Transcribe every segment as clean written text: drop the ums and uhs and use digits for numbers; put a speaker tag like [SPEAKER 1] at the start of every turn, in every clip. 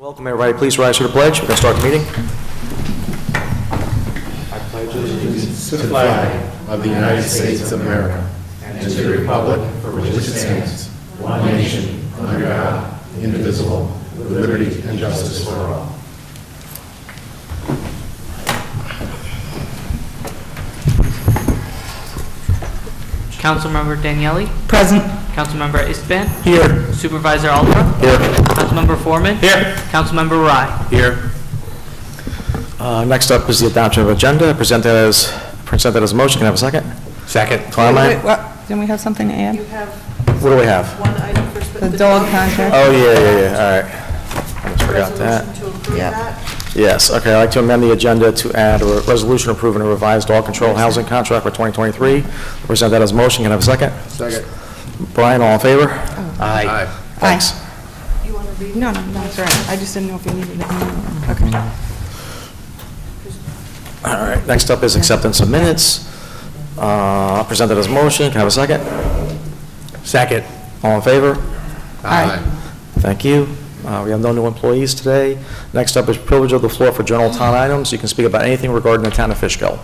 [SPEAKER 1] Welcome, everybody. Please rise for the pledge. We're going to start the meeting.
[SPEAKER 2] I pledge allegiance to the flag of the United States of America and to the republic for which it stands, one nation, under God, indivisible, with liberty and justice for all.
[SPEAKER 3] Councilmember Daniele?
[SPEAKER 4] Present.
[SPEAKER 3] Councilmember Istvan?
[SPEAKER 4] Here.
[SPEAKER 3] Supervisor Alter?
[SPEAKER 1] Here.
[SPEAKER 3] Councilmember Foreman?
[SPEAKER 4] Here.
[SPEAKER 3] Councilmember Rye?
[SPEAKER 4] Here.
[SPEAKER 1] Next up is the adoption of agenda. Presented as a motion. Can I have a second?
[SPEAKER 4] Second.
[SPEAKER 1] Carmine?
[SPEAKER 4] What? Didn't we have something to add?
[SPEAKER 5] You have
[SPEAKER 1] What do we have?
[SPEAKER 5] one item for
[SPEAKER 4] The dog contract?
[SPEAKER 1] Oh, yeah. All right. I just forgot that.
[SPEAKER 5] resolution to approve
[SPEAKER 4] Yeah.
[SPEAKER 5] that.
[SPEAKER 1] Yes, okay. I'd like to amend the agenda to add a resolution approving a revised dog control housing contract for 2023. Present that as a motion. Can I have a second?
[SPEAKER 2] Second.
[SPEAKER 1] Brian, all in favor?
[SPEAKER 4] Aye.
[SPEAKER 1] Thanks.
[SPEAKER 5] You want to read?
[SPEAKER 4] No, it's all right. I just didn't know if you needed it. Okay.
[SPEAKER 1] All right. Next up is acceptance of minutes. Presented as a motion. Can I have a second?
[SPEAKER 4] Second.
[SPEAKER 1] All in favor?
[SPEAKER 4] Aye.
[SPEAKER 1] Thank you. We have no new employees today. Next up is privilege of the floor for general town items. You can speak about anything regarding the town of Fishkill.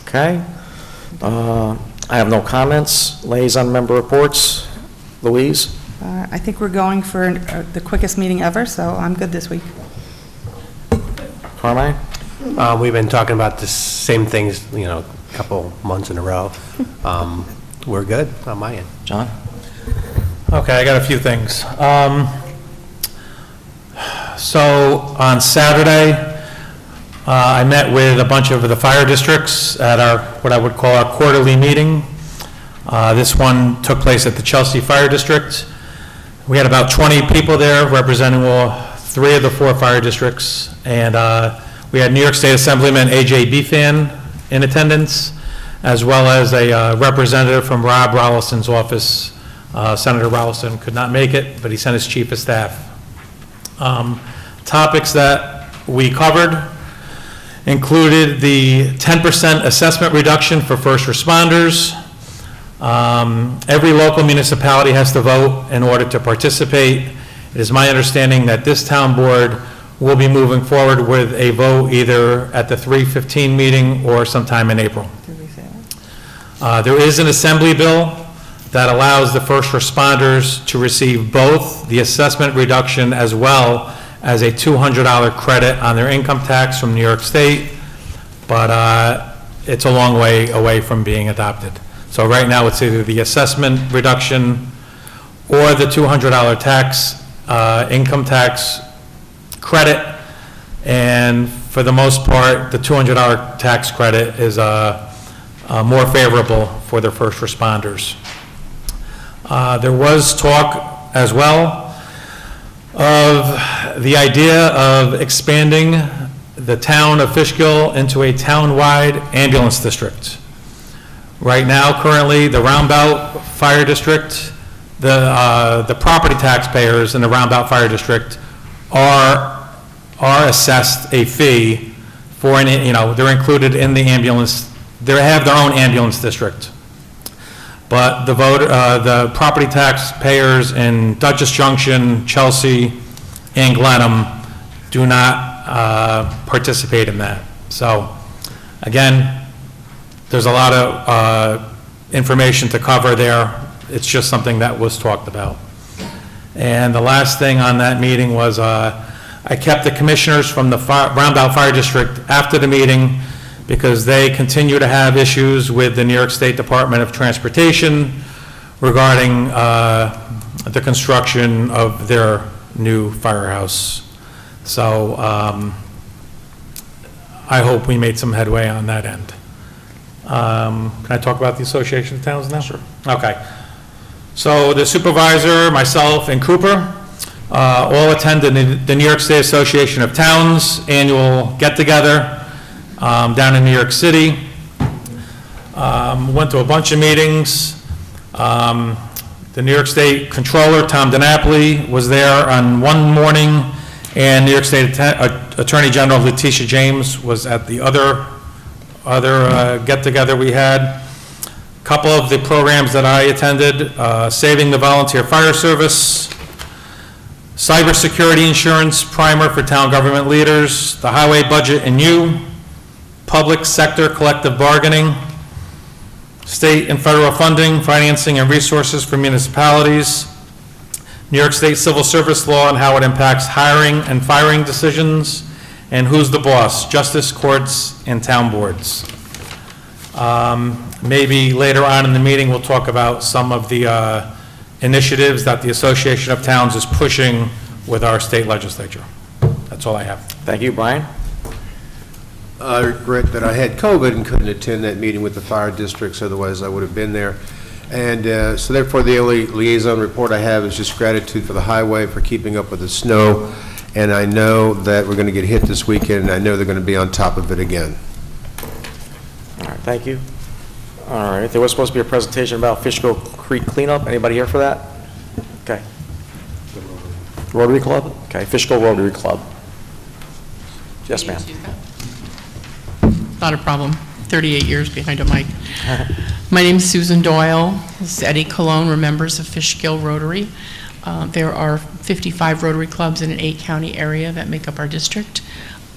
[SPEAKER 1] Okay. I have no comments. Liaison member reports. Louise?
[SPEAKER 4] I think we're going for the quickest meeting ever, so I'm good this week.
[SPEAKER 1] Carmine?
[SPEAKER 6] We've been talking about the same things, a couple months in a row. We're good on my end.
[SPEAKER 1] John?
[SPEAKER 7] Okay, I got a few things. So on Saturday, I met with a bunch of the fire districts at what I would call our quarterly meeting. This one took place at the Chelsea Fire District. We had about 20 people there representing all 3 of the 4 fire districts. And we had New York State Assemblyman A.J. Beefan in attendance, as well as a representative from Rob Rolliston's office. Senator Rollison could not make it, but he sent his chief of staff. Topics that we covered included the 10% assessment reduction for first responders. Every local municipality has to vote in order to participate. It is my understanding that this town board will be moving forward with a vote either at the 3/15 meeting or sometime in April.
[SPEAKER 4] Did we say that?
[SPEAKER 7] There is an assembly bill that allows the first responders to receive both the assessment reduction as well as a $200 credit on their income tax from New York State, but it's a long way away from being adopted. So right now, it's either the assessment reduction or the $200 tax, income tax credit, and for the most part, the $200 tax credit is more favorable for the first responders. There was talk as well of the idea of expanding the town of Fishkill into a town-wide ambulance district. Right now, currently, the Roundabout Fire District, the property taxpayers in the Roundabout Fire District are assessed a fee for they're included in the ambulance. They have their own ambulance district. But the property taxpayers in Dutchess Junction, Chelsea, and Glenham do not participate in that. So, again, there's a lot of information to cover there. It's just something that was talked about. And the last thing on that meeting was I kept the commissioners from the Roundabout Fire District after the meeting because they continue to have issues with the New York State Department of Transportation regarding the construction of their new firehouse. So I hope we made some headway on that end. Can I talk about the Association of Towns now? Sure. Okay. So the supervisor, myself, and Cooper all attended the New York State Association of Towns annual get-together down in New York City. Went to a bunch of meetings. The New York State Controller, Tom DiNapoli, was there on one morning, and New York State Attorney General Letitia James was at the other get-together we had. Couple of the programs that I attended, Saving the Volunteer Fire Service, Cybersecurity Insurance Primer for Town Government Leaders, the Highway Budget and You, Public Sector Collective Bargaining, State and Federal Funding, Financing and Resources for Municipalities, New York State Civil Service Law and how it impacts hiring and firing decisions, and Who's the Boss? Justice Courts and Town Boards. Maybe later on in the meeting, we'll talk about some of the initiatives that the Association of Towns is pushing with our state legislature. That's all I have.
[SPEAKER 1] Thank you, Brian.
[SPEAKER 6] I regret that I had COVID and couldn't attend that meeting with the fire districts, otherwise I would have been there. And so therefore, the only liaison report I have is just gratitude for the highway for keeping up with the snow. And I know that we're going to get hit this weekend, and I know they're going to be on top of it again.
[SPEAKER 1] All right, thank you. All right, there was supposed to be a presentation about Fishkill Creek cleanup. Anybody here for that? Okay. Rotary Club? Okay, Fishkill Rotary Club. Yes, ma'am.
[SPEAKER 5] Not a problem. 38 years behind a mic. My name is Susan Doyle. This is Eddie Colon. We're members of Fishkill Rotary. There are 55 Rotary clubs in an 8-county area that make up our district.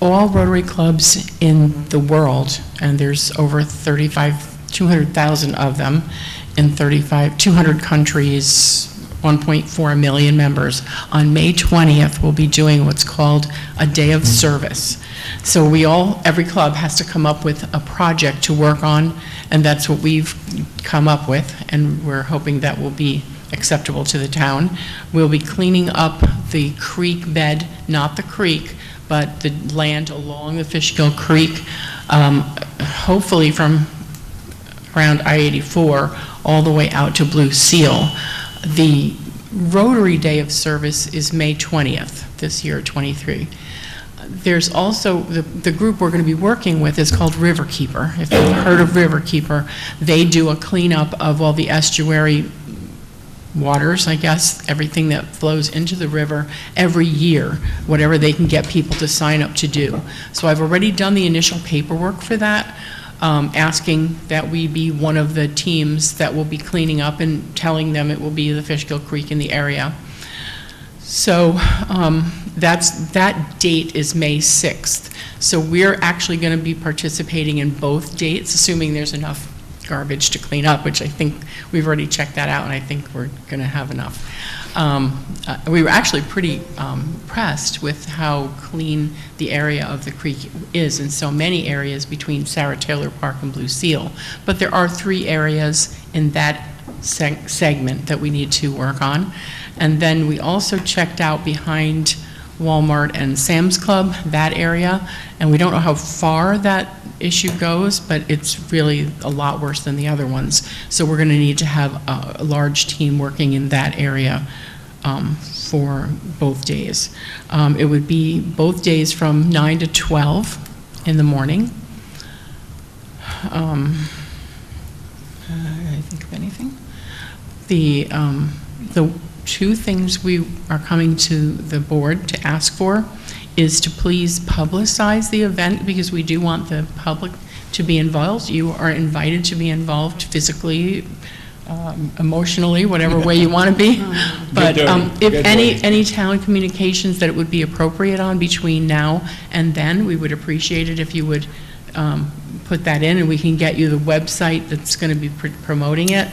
[SPEAKER 5] All Rotary clubs in the world, and there's over 200,000 of them in 200 countries, 1.4 million members. On May 20th, we'll be doing what's called a day of service. So every club has to come up with a project to work on, and that's what we've come up with, and we're hoping that will be acceptable to the town. We'll be cleaning up the creek bed, not the creek, but the land along the Fishkill Creek, hopefully from around I-84 all the way out to Blue Seal. The Rotary Day of Service is May 20th this year, 23. There's also, the group we're going to be working with is called Riverkeeper. If you've heard of Riverkeeper, they do a cleanup of all the estuary waters, I guess, everything that flows into the river every year, whatever they can get people to sign up to do. So I've already done the initial paperwork for that, asking that we be one of the teams that will be cleaning up and telling them it will be the Fishkill Creek in the area. So that date is May 6th. So we're actually going to be participating in both dates, assuming there's enough garbage to clean up, which I think we've already checked that out, and I think we're going to have enough. We were actually pretty impressed with how clean the area of the creek is in so many areas between Sarah Taylor Park and Blue Seal. But there are 3 areas in that segment that we need to work on. And then we also checked out behind Walmart and Sam's Club, that area, and we don't know how far that issue goes, but it's really a lot worse than the other ones. So we're going to need to have a large team working in that area for both days. It would be both days from 9 to 12 in the morning. I think of anything. The 2 things we are coming to the board to ask for is to please publicize the event, because we do want the public to be involved. You are invited to be involved physically, emotionally, whatever way you want to be. But if any town communications that it would be appropriate on between now and then, we would appreciate it if you would put that in, and we can get you the website that's going to be promoting it.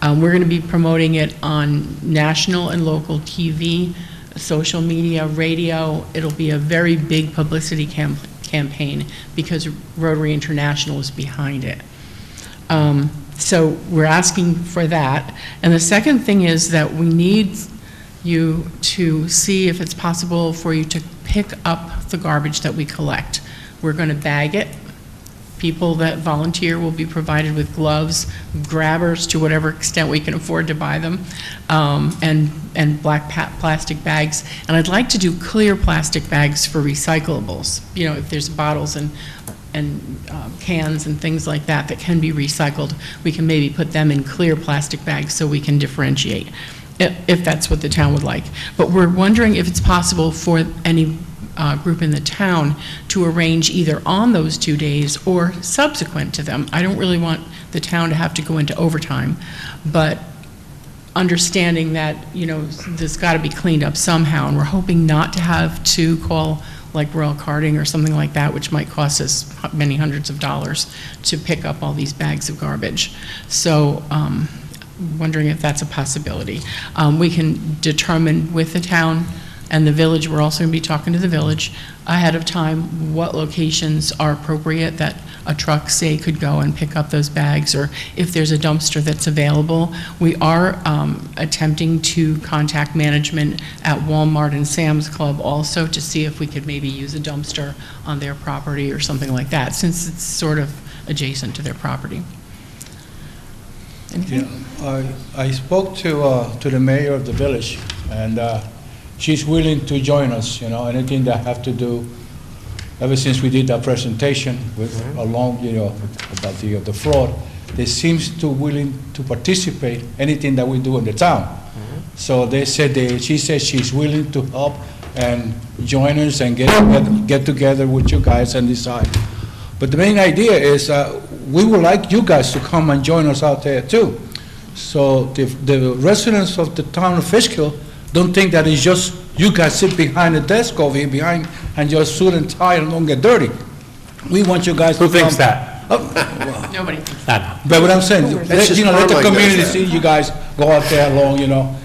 [SPEAKER 5] We're going to be promoting it on national and local TV, social media, radio. It'll be a very big publicity campaign because Rotary International is behind it. So we're asking for that. And the second thing is that we need you to see if it's possible for you to pick up the garbage that we collect. We're going to bag it. People that volunteer will be provided with gloves, grabbers to whatever extent we can afford to buy them, and black plastic bags. And I'd like to do clear plastic bags for recyclables. You know, if there's bottles and cans and things like that that can be recycled, we can maybe put them in clear plastic bags so we can differentiate, if that's what the town would like. But we're wondering if it's possible for any group in the town to arrange either on those 2 days or subsequent to them. I don't really want the town to have to go into overtime, but understanding that, there's got to be cleaned up somehow, and we're hoping not to have to call like Royal Carting or something like that, which might cost us many hundreds of dollars to pick up all these bags of garbage. So, wondering if that's a possibility. We can determine with the town and the village, we're also going to be talking to the village ahead of time, what locations are appropriate that a truck, say, could go and pick up those bags, or if there's a dumpster that's available. We are attempting to contact management at Walmart and Sam's Club also to see if we could maybe use a dumpster on their property or something like that, since it's sort of adjacent to their property. Anything?
[SPEAKER 8] Yeah, I spoke to the mayor of the village, and she's willing to join us, anything that I have to do. Ever since we did that presentation with along, about the fraud, they seems to willing to participate anything that we do in the town. So they said she said she's willing to help and join us and get together with you guys and decide. But the main idea is we would like you guys to come and join us out there too. So the residents of the town of Fishkill don't think that it's just you guys sit behind the desk over here behind and just suit and tie and don't get dirty. We want you guys to
[SPEAKER 7] Who thinks
[SPEAKER 8] come.
[SPEAKER 7] that?
[SPEAKER 5] Nobody thinks
[SPEAKER 7] That.
[SPEAKER 8] But what I'm saying, let
[SPEAKER 6] just
[SPEAKER 8] the
[SPEAKER 6] Carmike
[SPEAKER 8] community
[SPEAKER 6] does that.
[SPEAKER 8] see you guys go out there alone,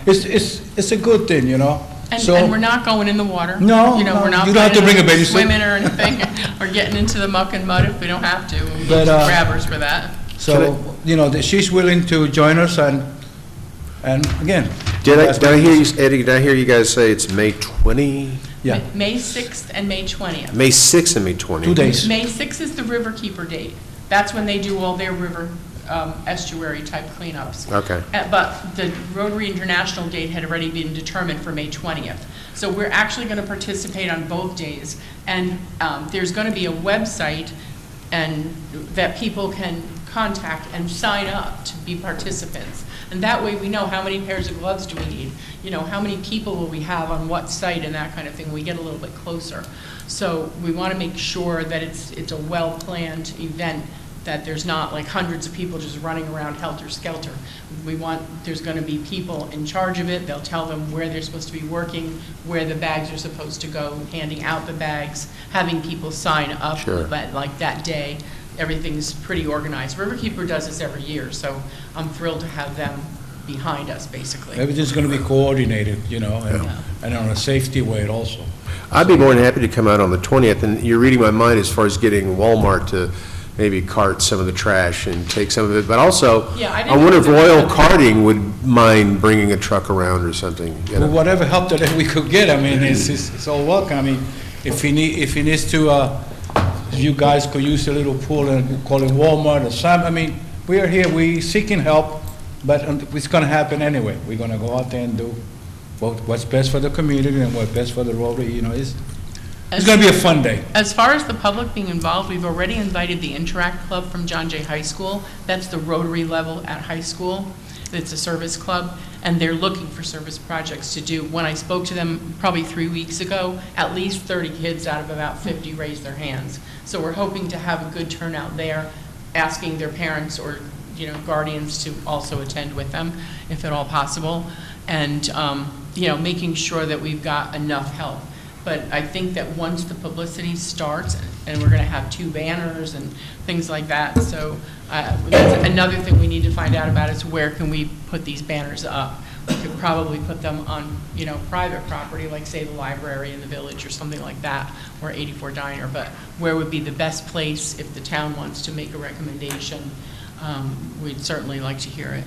[SPEAKER 8] It's a good thing,
[SPEAKER 5] And we're not going in the water.
[SPEAKER 8] No,
[SPEAKER 5] We're
[SPEAKER 8] no,
[SPEAKER 5] not
[SPEAKER 8] you don't have to bring a bathing suit.
[SPEAKER 5] swimming or anything, or getting into the muck and mud if we don't have to. We
[SPEAKER 8] But,
[SPEAKER 5] use grabbers for that.
[SPEAKER 8] So, she's willing to join us and again.
[SPEAKER 6] Did I hear you, Eddie, did I hear you guys say it's May 20?
[SPEAKER 8] Yeah,
[SPEAKER 5] May 6th and May 20th.
[SPEAKER 6] May 6th and May 20?
[SPEAKER 8] 2 days.
[SPEAKER 5] May 6th is the Riverkeeper date. That's when they do all their river estuary type cleanups.
[SPEAKER 6] Okay.
[SPEAKER 5] But the Rotary International date had already been determined for May 20th. So we're actually going to participate on both days. And there's going to be a website and that people can contact and sign up to be participants. And that way we know how many pairs of gloves do we need, how many people will we have on what site and that kind of thing. We get a little bit closer. So we want to make sure that it's a well-planned event, that there's not like hundreds of people just running around helter-skelter. There's going to be people in charge of it. They'll tell them where they're supposed to be working, where the bags are supposed to go, handing out the bags, having people sign up.
[SPEAKER 6] Sure.
[SPEAKER 5] But like that day, everything's pretty organized. Riverkeeper does this every year, so I'm thrilled to have them behind us, basically.
[SPEAKER 8] Everything's going to be coordinated, and on a safety way also.
[SPEAKER 6] I'd be more than happy to come out on the 20th, and you're reading my mind as far as getting Walmart to maybe cart some of the trash and take some of it, but also,
[SPEAKER 5] Yeah,
[SPEAKER 6] I wonder if Royal Carting would mind bringing a truck around or something,
[SPEAKER 8] Well, whatever help that we could get, it's all welcome. If he needs to, you guys could use a little pool and call it Walmart or something. We are here, we seeking help, but it's going to happen anyway. We're going to go out there and do what's best for the community and what's best for the Rotary. It's going to be a fun day.
[SPEAKER 5] As far as the public being involved, we've already invited the Interact Club from John Jay High School. That's the Rotary level at high school. It's a service club, and they're looking for service projects to do. When I spoke to them probably 3 weeks ago, at least 30 kids out of about 50 raised their hands. So we're hoping to have a good turnout there, asking their parents or guardians to also attend with them, if at all possible, and making sure that we've got enough help. But I think that once the publicity starts, and we're going to have 2 banners and things like that, so that's another thing we need to find out about is where can we put these banners up. We could probably put them on, private property, like say the library in the village or something like that, or 84 Diner, but where would be the best place if the town wants to make a recommendation? We'd certainly like to hear it.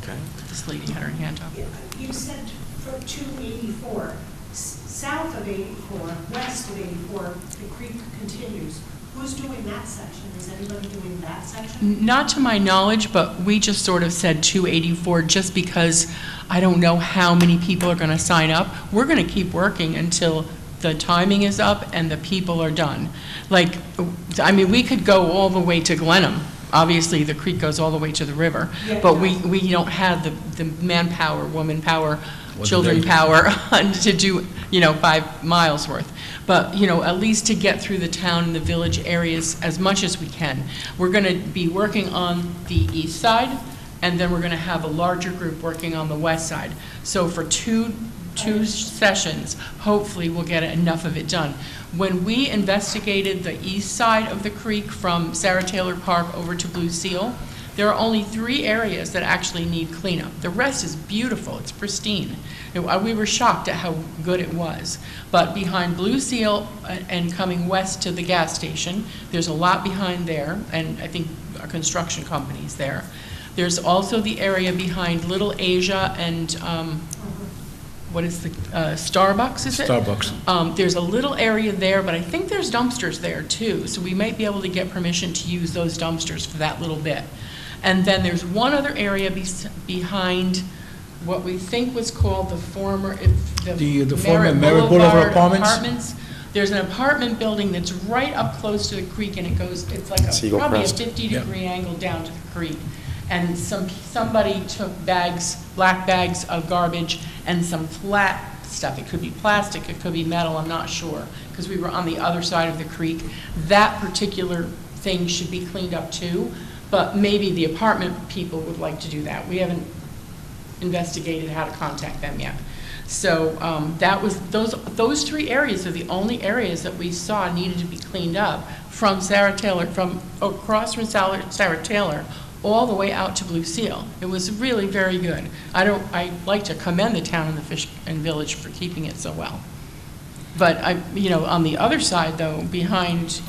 [SPEAKER 1] Okay.
[SPEAKER 5] This lady had her hand up.
[SPEAKER 9] You said for 284, south of 84, west of 84, the creek continues. Who's doing that section? Is anybody doing that section?
[SPEAKER 5] Not to my knowledge, but we just sort of said 284 just because I don't know how many people are going to sign up. We're going to keep working until the timing is up and the people are done. We could go all the way to Glenham. Obviously, the creek goes all the way to the river,
[SPEAKER 9] Yeah,
[SPEAKER 5] but
[SPEAKER 9] it does.
[SPEAKER 5] we don't have the manpower, woman power, children power to do, 5 miles worth. But, at least to get through the town and the village areas as much as we can. We're going to be working on the east side, and then we're going to have a larger group working on the west side. So for two sessions, hopefully we'll get enough of it done. When we investigated the east side of the creek from Sarah Taylor Park over to Blue Seal, there are only 3 areas that actually need cleanup. The rest is beautiful, it's pristine. We were shocked at how good it was. But behind Blue Seal and coming west to the gas station, there's a lot behind there, and I think a construction company's there. There's also the area behind Little Asia and, what is the, Starbucks, is it?
[SPEAKER 8] Starbucks.
[SPEAKER 5] There's a little area there, but I think there's dumpsters there too, so we might be able to get permission to use those dumpsters for that little bit. And then there's one other area behind what we think was called the former,
[SPEAKER 8] The former Merritt Boulevard Apartments?
[SPEAKER 5] There's an apartment building that's right up close to the creek, and it's like
[SPEAKER 1] Seagull
[SPEAKER 5] probably a
[SPEAKER 1] Crest.
[SPEAKER 5] 50-degree angle down to the creek. And somebody took black bags of garbage and some flat stuff. It could be plastic, it could be metal, I'm not sure, because we were on the other side of the creek. That particular thing should be cleaned up too, but maybe the apartment people would like to do that. We haven't investigated how to contact them yet. So that was, those 3 areas are the only areas that we saw needed to be cleaned up from Sarah Taylor, from across from Sarah Taylor, all the way out to Blue Seal. It was really very good. I like to commend the town and the Fish and Village for keeping it so well. But on the other side though, behind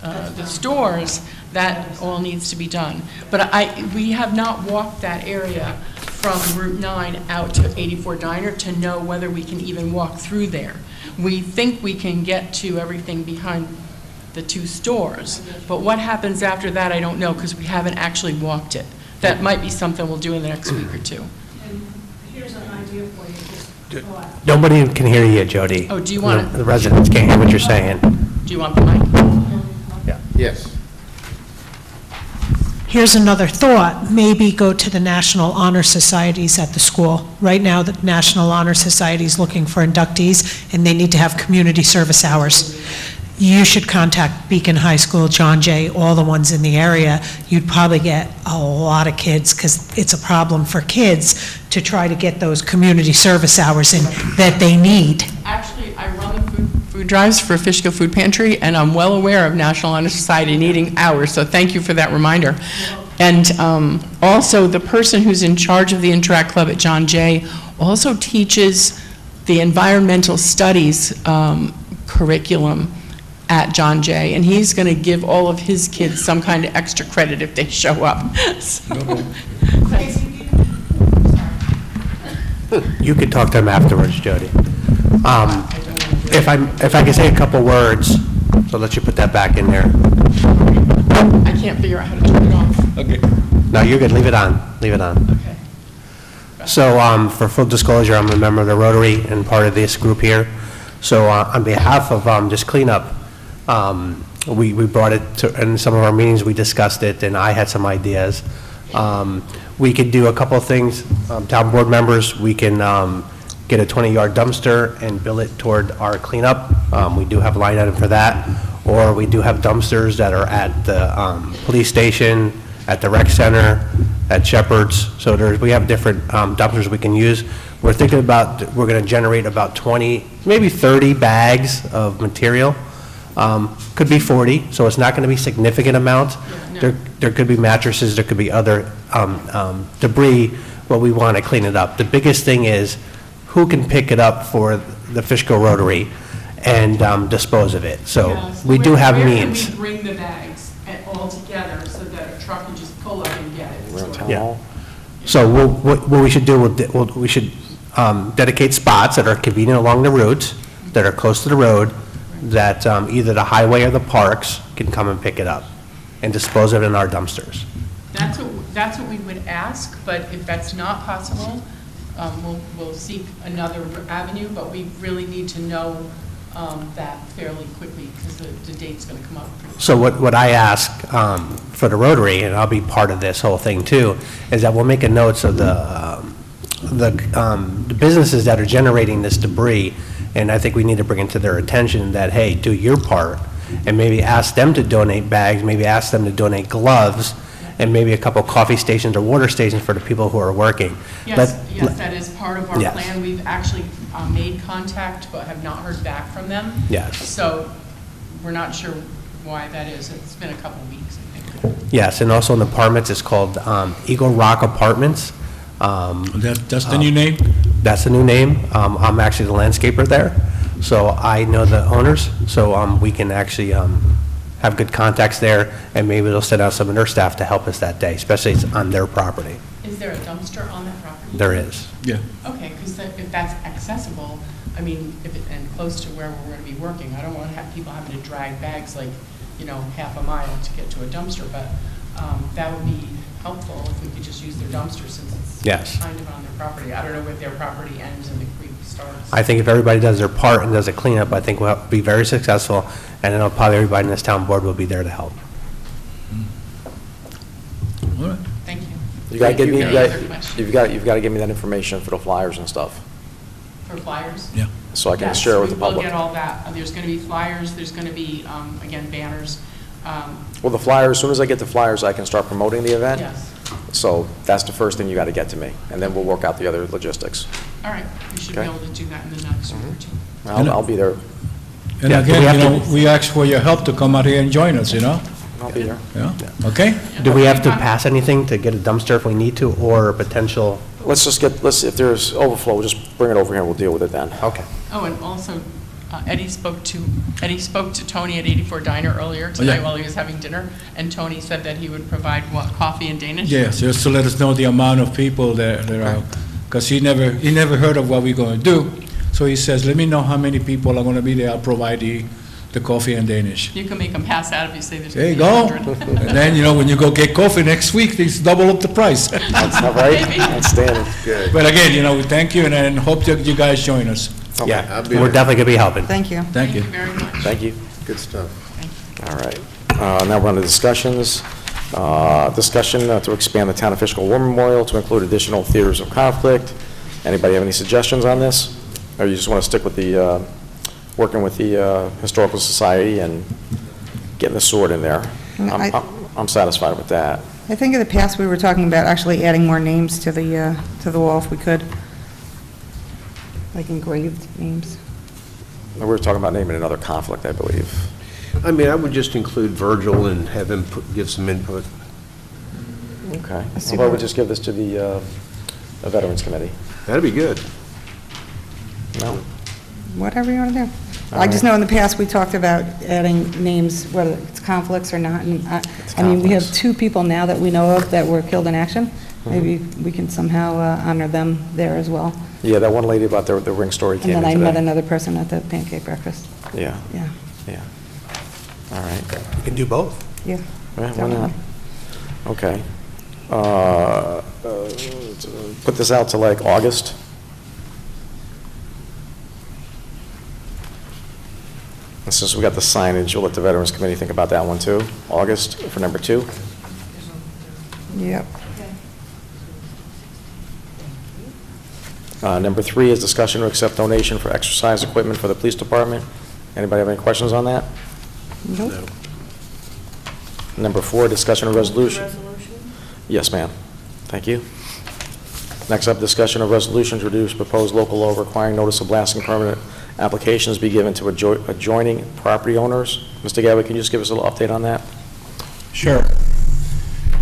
[SPEAKER 5] the stores, that all needs to be done. But we have not walked that area from Route 9 out to 84 Diner to know whether we can even walk through there. We think we can get to everything behind the 2 stores, but what happens after that, I don't know, because we haven't actually walked it. That might be something we'll do in the next week or 2.
[SPEAKER 9] And here's an idea for you, just go out.
[SPEAKER 10] Nobody can hear you, Jody.
[SPEAKER 5] Oh, do you want
[SPEAKER 10] The residents can't hear what you're saying.
[SPEAKER 5] Do you want the mic?
[SPEAKER 6] Yes.
[SPEAKER 11] Here's another thought, maybe go to the National Honor Societies at the school. Right now, the National Honor Society is looking for inductees, and they need to have community service hours. You should contact Beacon High School, John Jay, all the ones in the area. You'd probably get a lot of kids, because it's a problem for kids to try to get those community service hours in that they need.
[SPEAKER 5] Actually, I run the food drives for Fishkill Food Pantry, and I'm well aware of National Honor Society needing hours, so thank you for that reminder. And also, the person who's in charge of the Interact Club at John Jay also teaches the environmental studies curriculum at John Jay, and he's going to give all of his kids some kind of extra credit if they show up. So,
[SPEAKER 10] You could talk to them afterwards, Jody. If I could say a couple words, so I'll let you put that back in there.
[SPEAKER 5] I can't figure out how to turn it off.
[SPEAKER 8] Okay.
[SPEAKER 10] No, you're good, leave it on, leave it on.
[SPEAKER 5] Okay.
[SPEAKER 10] So for full disclosure, I'm a member of the Rotary and part of this group here. So on behalf of just cleanup, we brought it to, in some of our meetings, we discussed it, and I had some ideas. We could do a couple of things. Town board members, we can get a 20-yard dumpster and bill it toward our cleanup. We do have a line item for that. Or we do have dumpsters that are at the police station, at the rec center, at Shepherd's. So we have different dumpsters we can use. We're thinking about, we're going to generate about 20, maybe 30 bags of material. Could be 40, so it's not going to be significant amount.
[SPEAKER 5] No.
[SPEAKER 10] There could be mattresses, there could be other debris, but we want to clean it up. The biggest thing is who can pick it up for the Fishkill Rotary and dispose of it. So we do have means.
[SPEAKER 5] Where can we bring the bags all together so that a truck can just pull up and get it?
[SPEAKER 1] Around town
[SPEAKER 10] Yeah.
[SPEAKER 1] hall?
[SPEAKER 10] So what we should do, we should dedicate spots that are convenient along the route, that are close to the road, that either the highway or the parks can come and pick it up and dispose of it in our dumpsters.
[SPEAKER 5] That's what we would ask, but if that's not possible, we'll seek another avenue, but we really need to know that fairly quickly, because the date's going to come up pretty soon.
[SPEAKER 10] So what I ask for the Rotary, and I'll be part of this whole thing too, is that we'll make a note of the businesses that are generating this debris, and I think we need to bring it to their attention that, hey, do your part, and maybe ask them to donate bags, maybe ask them to donate gloves, and maybe a couple coffee stations or water stations for the people who are working.
[SPEAKER 5] Yes, that is part of our
[SPEAKER 10] Yes.
[SPEAKER 5] plan. We've actually made contact, but have not heard back from them.
[SPEAKER 10] Yes.
[SPEAKER 5] So we're not sure why that is. It's been a couple of weeks, I think.
[SPEAKER 10] Yes, and also in the apartments, it's called Eagle Rock Apartments.
[SPEAKER 8] That's the new name?
[SPEAKER 10] That's the new name. I'm actually the landscaper there, so I know the owners, so we can actually have good contacts there, and maybe they'll send out some of their staff to help us that day, especially it's on their property.
[SPEAKER 5] Is there a dumpster on that property?
[SPEAKER 10] There is.
[SPEAKER 8] Yeah.
[SPEAKER 5] Okay, because if that's accessible, I mean, and close to where we're going to be working, I don't want to have people having to drag bags like, half a mile to get to a dumpster, but that would be helpful if we could just use their dumpster since it's
[SPEAKER 10] Yes.
[SPEAKER 5] kind of on their property. I don't know if their property ends and the creek starts.
[SPEAKER 10] I think if everybody does their part and does a cleanup, I think we'll be very successful, and then probably everybody in this town board will be there to help.
[SPEAKER 8] All right.
[SPEAKER 5] Thank you.
[SPEAKER 1] You gotta give me,
[SPEAKER 5] Any other questions?
[SPEAKER 1] you've got to give me that information for the flyers and stuff,
[SPEAKER 5] For flyers?
[SPEAKER 8] Yeah.
[SPEAKER 1] so I can
[SPEAKER 5] Yes,
[SPEAKER 1] share it with the
[SPEAKER 5] we will
[SPEAKER 1] public.
[SPEAKER 5] get all that. There's going to be flyers, there's going to be, again, banners.
[SPEAKER 1] Well, the flyers, as soon as I get the flyers, I can start promoting the event.
[SPEAKER 5] Yes.
[SPEAKER 1] So that's the first thing you got to get to me, and then we'll work out the other logistics.
[SPEAKER 5] All right, we should be
[SPEAKER 1] Okay.
[SPEAKER 5] able to do that in the next week or two.
[SPEAKER 1] I'll be there.
[SPEAKER 8] And
[SPEAKER 10] Yeah, do we
[SPEAKER 8] again,
[SPEAKER 10] have to-
[SPEAKER 8] we ask for your help to come out here and join us,
[SPEAKER 1] I'll be there.
[SPEAKER 8] Yeah, okay?
[SPEAKER 10] Do we have to pass anything to get a dumpster if we need to, or a potential?
[SPEAKER 1] If there's overflow, just bring it over here and we'll deal with it then.
[SPEAKER 10] Okay.
[SPEAKER 5] Oh, and also, Eddie spoke to Tony at 84 Diner earlier tonight
[SPEAKER 8] yeah.
[SPEAKER 5] while he was having dinner, and Tony said that he would provide, coffee in Danish?
[SPEAKER 8] Yes, just to let us know the amount of people that are, because he never heard of what we're going to do. So he says, let me know how many people are going to be there, I'll provide the coffee in Danish.
[SPEAKER 5] You can make them pass out if you say there's
[SPEAKER 8] There you
[SPEAKER 5] going
[SPEAKER 8] go.
[SPEAKER 5] to be 100.
[SPEAKER 8] And then, when you go get coffee next week, they double up the price.
[SPEAKER 1] That's all right.
[SPEAKER 5] Maybe.
[SPEAKER 1] Outstanding.
[SPEAKER 8] But again, we thank you and hope that you guys join us.
[SPEAKER 1] Okay.
[SPEAKER 10] Yeah,
[SPEAKER 6] I'll be
[SPEAKER 10] we're
[SPEAKER 6] there.
[SPEAKER 10] definitely going to be helping.
[SPEAKER 4] Thank you.
[SPEAKER 8] Thank you.
[SPEAKER 5] very much.
[SPEAKER 1] Thank you.
[SPEAKER 6] Good stuff.
[SPEAKER 1] All right. Now we're on to discussions. Discussion to expand the Town of Fishkill War Memorial to include additional theaters of conflict. Anybody have any suggestions on this? Or you just want to stick with the, working with the Historical Society and getting the sword in there? I'm satisfied with that.
[SPEAKER 4] I think in the past, we were talking about actually adding more names to the wall if we could, like engraved names.
[SPEAKER 1] We were talking about naming another conflict, I believe.
[SPEAKER 6] I mean, I would just include Virgil and have him give some input.
[SPEAKER 1] Okay. How about we just give this to the Veterans Committee?
[SPEAKER 6] That'd be good.
[SPEAKER 1] No?
[SPEAKER 4] Whatever you want to do. I just know in the past, we talked about adding names, whether it's conflicts or not, and I mean, we have
[SPEAKER 1] conflicts.
[SPEAKER 4] 2 people now that we know of that were killed in action. Maybe we can somehow honor them there as well.
[SPEAKER 1] Yeah, that one lady about the ring story
[SPEAKER 4] And
[SPEAKER 1] came in
[SPEAKER 4] then I
[SPEAKER 1] today.
[SPEAKER 4] met another person at the pancake breakfast.
[SPEAKER 1] Yeah,
[SPEAKER 4] Yeah,
[SPEAKER 1] yeah. All right.
[SPEAKER 10] You can do both.
[SPEAKER 4] yeah.
[SPEAKER 1] Yeah, why not? Okay. Put this out to like August. And since we got the signage, we'll let the Veterans Committee think about that one too. August for number 2.
[SPEAKER 4] Yep.
[SPEAKER 1] Number 3 is discussion to accept donation for exercise equipment for the police department. Anybody have any questions on that?
[SPEAKER 4] Nope.
[SPEAKER 1] Number 4, discussion of resolution. Yes, ma'am. Thank you. Next up, discussion of resolution to reduce proposed local law requiring notice of blasting permit applications be given to adjoining property owners. Mr. Gadway, can you just give us a little update on that?
[SPEAKER 2] Sure.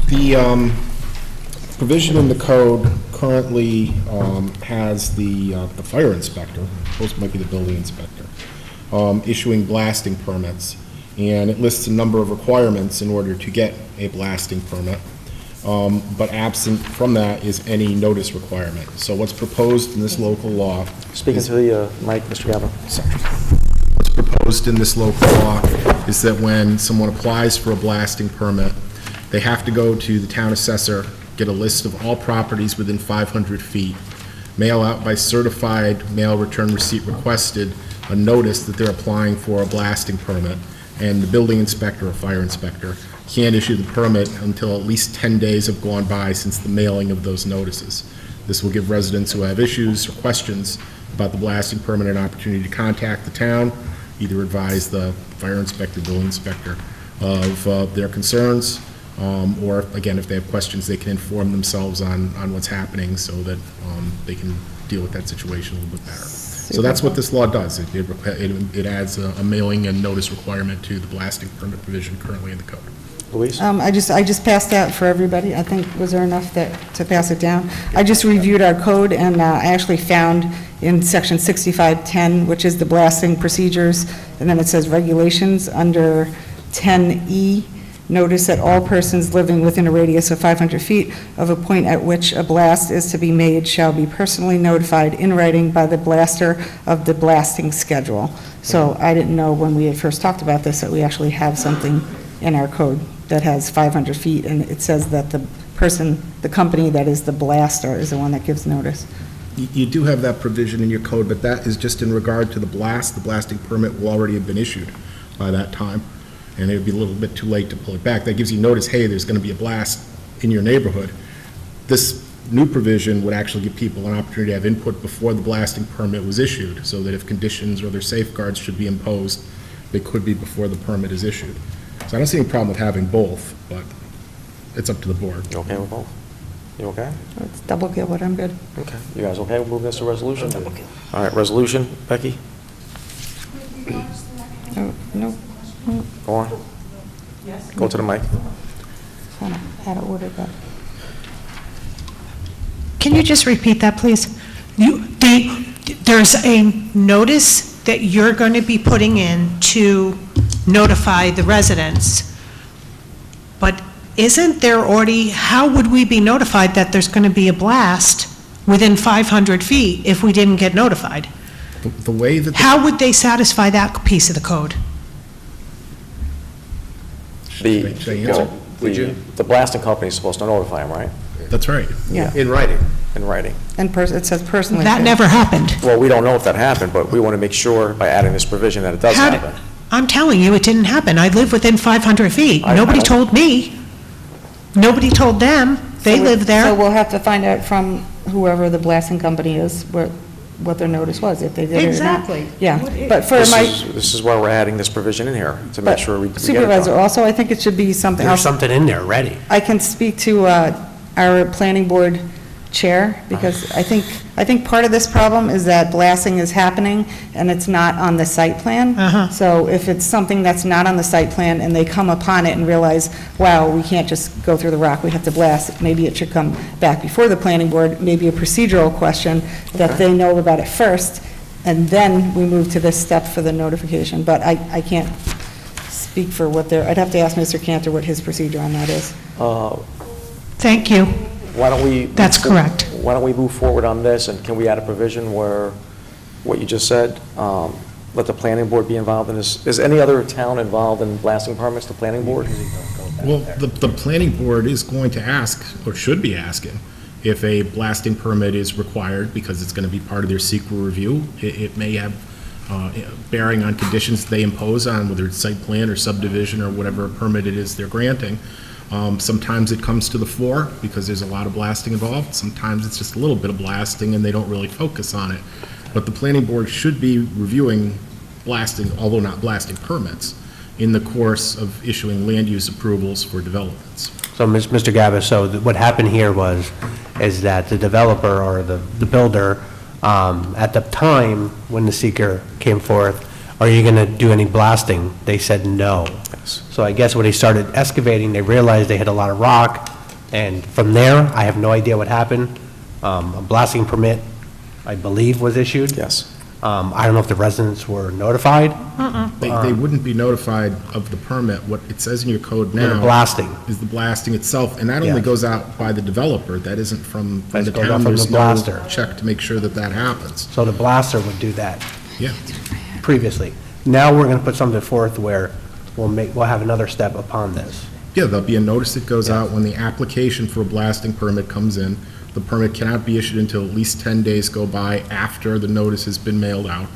[SPEAKER 2] The provision in the code currently has the fire inspector, supposed might be the building inspector, issuing blasting permits, and it lists a number of requirements in order to get a blasting permit, but absent from that is any notice requirement. So what's proposed in this local law...
[SPEAKER 1] Speaking to the mic, Mr. Gadway.
[SPEAKER 2] Sorry. What's proposed in this local law is that when someone applies for a blasting permit, they have to go to the town assessor, get a list of all properties within 500 feet, mail out by certified mail return receipt requested a notice that they're applying for a blasting permit, and the building inspector or fire inspector can't issue the permit until at least 10 days have gone by since the mailing of those notices. This will give residents who have issues or questions about the blasting permit an opportunity to contact the town, either advise the fire inspector, building inspector of their concerns, or again, if they have questions, they can inform themselves on what's happening so that they can deal with that situation a little bit better. So that's what this law does. It adds a mailing and notice requirement to the blasting permit provision currently in the code.
[SPEAKER 1] Louise?
[SPEAKER 4] I just passed that for everybody. I think, was there enough to pass it down? I just reviewed our code, and I actually found in section 6510, which is the blasting procedures, and then it says regulations under 10E, notice that all persons living within a radius of 500 feet of a point at which a blast is to be made shall be personally notified in writing by the blaster of the blasting schedule. So I didn't know when we had first talked about this that we actually have something in our code that has 500 feet, and it says that the company that is the blaster is the one that gives notice.
[SPEAKER 2] You do have that provision in your code, but that is just in regard to the blast. The blasting permit will already have been issued by that time, and it would be a little bit too late to pull it back. That gives you notice, hey, there's going to be a blast in your neighborhood. This new provision would actually give people an opportunity to have input before the blasting permit was issued, so that if conditions or other safeguards should be imposed, they could be before the permit is issued. So I don't see any problem with having both, but it's up to the board.
[SPEAKER 1] You okay with both? You okay?
[SPEAKER 4] It's double kill, but I'm good.
[SPEAKER 1] Okay. You guys okay with moving this to resolution? All right, resolution, Becky?
[SPEAKER 4] No.
[SPEAKER 1] Go on. Go to the mic.
[SPEAKER 4] Kind of out of order, but.
[SPEAKER 11] Can you just repeat that, please? There's a notice that you're going to be putting in to notify the residents, but isn't there already, how would we be notified that there's going to be a blast within 500 feet if we didn't get notified?
[SPEAKER 2] The way that...
[SPEAKER 11] How would they satisfy that piece of the code?
[SPEAKER 1] The blasting company is supposed to notify them, right?
[SPEAKER 2] That's right.
[SPEAKER 4] Yeah.
[SPEAKER 6] In writing.
[SPEAKER 1] In writing.
[SPEAKER 4] And it says personally.
[SPEAKER 11] That
[SPEAKER 4] too.
[SPEAKER 11] never happened.
[SPEAKER 1] Well, we don't know if that happened, but we want to make sure by adding this provision that it does happen.
[SPEAKER 11] I'm telling you, it didn't happen. I live within 500 feet. Nobody told me. Nobody told them. They live there.
[SPEAKER 4] So we'll have to find out from whoever the blasting company is what their notice was, if they did it or not.
[SPEAKER 11] Exactly.
[SPEAKER 4] Yeah, but for
[SPEAKER 1] This is why we're adding this provision in here, to make sure we get it done.
[SPEAKER 4] Supervisor, also, I think it should be something
[SPEAKER 10] There's
[SPEAKER 4] else.
[SPEAKER 10] something in there ready.
[SPEAKER 4] I can speak to our planning board chair, because I think part of this problem is that blasting is happening and it's not on the site plan. So if it's something that's not on the site plan and they come upon it and realize, wow, we can't just go through the rock, we have to blast, maybe it should come back before the planning board, maybe a procedural question that they know about it first, and then we move to this step for the notification. But I can't speak for I'd have to ask Mr. Cantor what his procedure on that is.
[SPEAKER 11] Thank you.
[SPEAKER 1] Why don't we...
[SPEAKER 11] That's correct.
[SPEAKER 1] Why don't we move forward on this, and can we add a provision where, what you just said, let the planning board be involved in this? Is any other town involved in blasting permits, the planning board?
[SPEAKER 2] Well, the planning board is going to ask, or should be asking, if a blasting permit is required, because it's going to be part of their secret review. It may have bearing on conditions they impose on, whether it's site plan or subdivision or whatever permit it is they're granting. Sometimes it comes to the fore because there's a lot of blasting involved. Sometimes it's just a little bit of blasting and they don't really focus on it. But the planning board should be reviewing blasting, although not blasting permits, in the course of issuing land use approvals for developments.
[SPEAKER 10] So, Mr. Gavis, so what happened here is that the developer or the builder, at the time when the seeker came forth, are you going to do any blasting? They said no. So I guess when they started excavating, they realized they hit a lot of rock, and from there, I have no idea what happened. A blasting permit, I believe, was issued.
[SPEAKER 1] Yes.
[SPEAKER 10] I don't know if the residents were notified.
[SPEAKER 2] They wouldn't be notified of the permit. What it says in your code now
[SPEAKER 10] blasting
[SPEAKER 2] is the blasting itself, and that only goes out by the developer. That isn't from the
[SPEAKER 10] goes out
[SPEAKER 2] town.
[SPEAKER 10] from
[SPEAKER 2] There's
[SPEAKER 10] the
[SPEAKER 2] no
[SPEAKER 10] blaster.
[SPEAKER 2] check to make sure that that happens.
[SPEAKER 10] So the blaster would do that
[SPEAKER 2] Yeah.
[SPEAKER 10] previously. Now we're going to put something forth where we'll have another step upon this.
[SPEAKER 2] Yeah, there'll be a notice that goes out when the application for a blasting permit comes in. The permit cannot be issued until at least 10 days go by after the notice has been mailed out.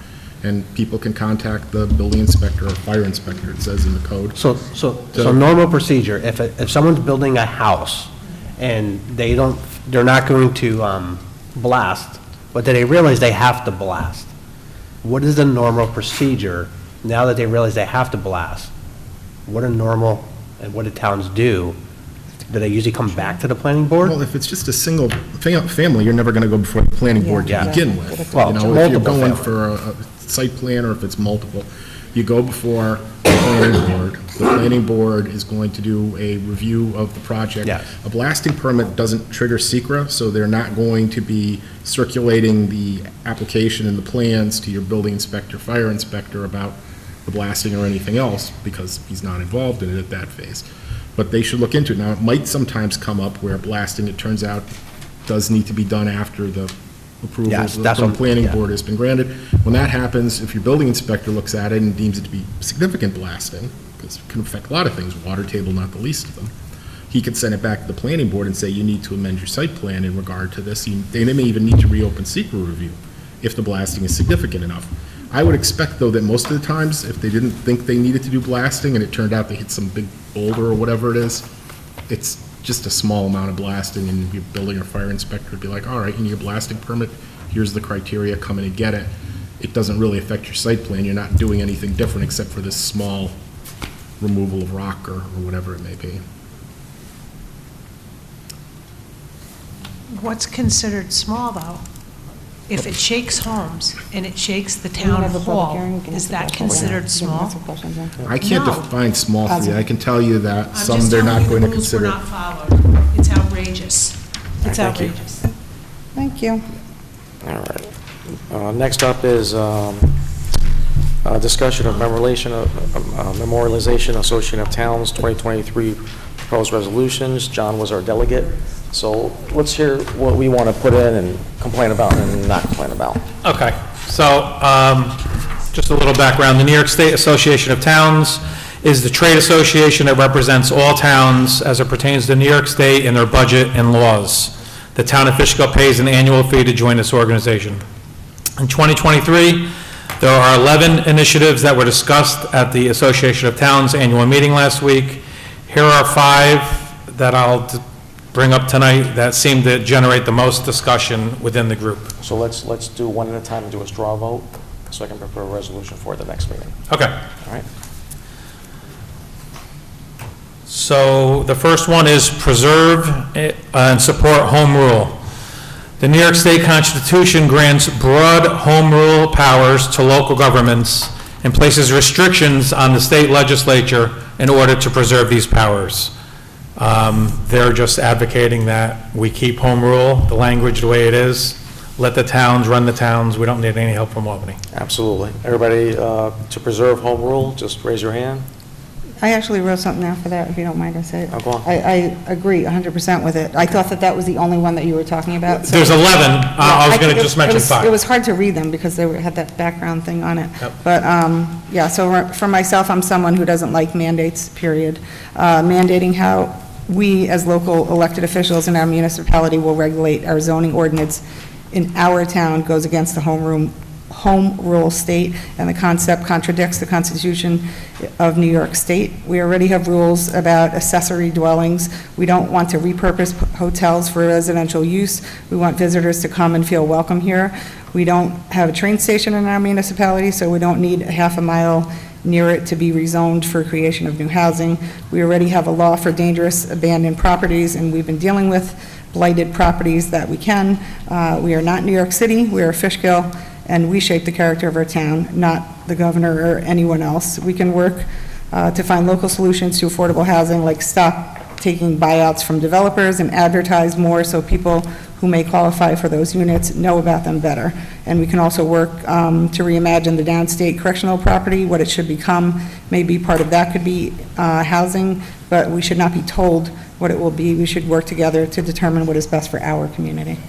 [SPEAKER 2] and people can contact the building inspector or fire inspector, it says in the code.
[SPEAKER 10] So normal procedure, if someone's building a house and they're not going to blast, but then they realize they have to blast, what is the normal procedure now that they realize they have to blast? What are normal, and what do towns do? Do they usually come back to the planning board?
[SPEAKER 2] Well, if it's just a single family, you're never going to go before the planning board to
[SPEAKER 10] Yeah.
[SPEAKER 2] begin with.
[SPEAKER 10] Well,
[SPEAKER 2] You
[SPEAKER 10] it's
[SPEAKER 2] know, if you're
[SPEAKER 10] multiple
[SPEAKER 2] going
[SPEAKER 10] family.
[SPEAKER 2] for a site plan, or if it's multiple, you go before the planning board. The planning board is going to do a review of the project.
[SPEAKER 10] Yes.
[SPEAKER 2] A blasting permit doesn't trigger secra, so they're not going to be circulating the application and the plans to your building inspector, fire inspector about the blasting or anything else, because he's not involved in it at that phase. But they should look into it. Now, it might sometimes come up where blasting, it turns out, does need to be done after the approval
[SPEAKER 10] Yes,
[SPEAKER 2] from
[SPEAKER 10] that's
[SPEAKER 2] the
[SPEAKER 10] what-
[SPEAKER 2] planning
[SPEAKER 10] yeah.
[SPEAKER 2] board has been granted. When that happens, if your building inspector looks at it and deems it to be significant blasting, because it can affect a lot of things, water table not the least of them, he could send it back to the planning board and say, you need to amend your site plan in regard to this. They may even need to reopen secret review if the blasting is significant enough. I would expect, though, that most of the times, if they didn't think they needed to do blasting and it turned out they hit some big boulder or whatever it is, it's just a small amount of blasting, and your building or fire inspector would be like, all right, you need a blasting permit, here's the criteria, come in and get it. It doesn't really affect your site plan, you're not doing anything different except for this small removal of rock or whatever it may be.
[SPEAKER 11] What's considered small, though? If it shakes homes and it shakes the
[SPEAKER 4] We
[SPEAKER 11] town
[SPEAKER 4] have a public
[SPEAKER 11] hall,
[SPEAKER 4] hearing, you can
[SPEAKER 11] is
[SPEAKER 4] ask
[SPEAKER 11] that
[SPEAKER 4] questions.
[SPEAKER 11] considered
[SPEAKER 4] You can
[SPEAKER 11] small?
[SPEAKER 4] answer questions, yeah.
[SPEAKER 2] I can't
[SPEAKER 11] No.
[SPEAKER 2] define small for you, I can tell you that
[SPEAKER 11] I'm
[SPEAKER 2] some
[SPEAKER 11] just
[SPEAKER 2] they're
[SPEAKER 11] telling
[SPEAKER 2] not
[SPEAKER 11] you
[SPEAKER 2] going to
[SPEAKER 11] the rules were
[SPEAKER 2] consider.
[SPEAKER 11] not followed. It's outrageous. It's
[SPEAKER 1] Thank you.
[SPEAKER 11] outrageous.
[SPEAKER 4] Thank you.
[SPEAKER 1] All right. Next up is discussion of memorialization Association of Towns 2023 proposed resolutions. John was our delegate, so let's hear what we want to put in and complain about and not complain about.
[SPEAKER 7] Okay, so just a little background. The New York State Association of Towns is the trade association that represents all towns as it pertains to New York State and their budget and laws. The Town of Fishkill pays an annual fee to join this organization. In 2023, there are 11 initiatives that were discussed at the Association of Towns annual meeting last week. Here are 5 that I'll bring up tonight that seem to generate the most discussion within the group.
[SPEAKER 1] So let's do one at a time and do a straw vote, so I can prepare a resolution for the next meeting.
[SPEAKER 7] Okay.
[SPEAKER 1] All right?
[SPEAKER 7] So the first one is preserve and support home rule. The New York State Constitution grants broad home rule powers to local governments and places restrictions on the state legislature in order to preserve these powers. They're just advocating that we keep home rule, the language the way it is, let the towns run the towns, we don't need any help from Albany.
[SPEAKER 1] Absolutely. Everybody, to preserve home rule, just raise your hand.
[SPEAKER 4] I actually wrote something down for that, if you don't mind, I say it.
[SPEAKER 1] Oh, go on.
[SPEAKER 4] I agree 100% with it. I thought that was the only one that you were talking about. so-
[SPEAKER 7] There's 11, I was going to
[SPEAKER 4] it-
[SPEAKER 7] just mention
[SPEAKER 4] it was-
[SPEAKER 7] 5.
[SPEAKER 4] It was hard to read them because they had that background thing on it.
[SPEAKER 7] Yep.
[SPEAKER 4] But, yeah, so for myself, I'm someone who doesn't like mandates, period. Mandating how we, as local elected officials in our municipality, will regulate our zoning ordinance in our town goes against the home rule state, and the concept contradicts the Constitution of New York State. We already have rules about accessory dwellings. We don't want to repurpose hotels for residential use. We want visitors to come and feel welcome here. We don't have a train station in our municipality, so we don't need a half a mile near it to be rezoned for creation of new housing. We already have a law for dangerous abandoned properties, and we've been dealing with blighted properties that we can. We are not New York City, we are Fishkill, and we shape the character of our town, not the governor or anyone else. We can work to find local solutions to affordable housing, like stop taking buyouts from developers and advertise more so people who may qualify for those units know about them better. And we can also work to reimagine the downstate correctional property, what it should become. Maybe part of that could be housing, but we should not be told what it will be. We should work together to determine what is best for our community.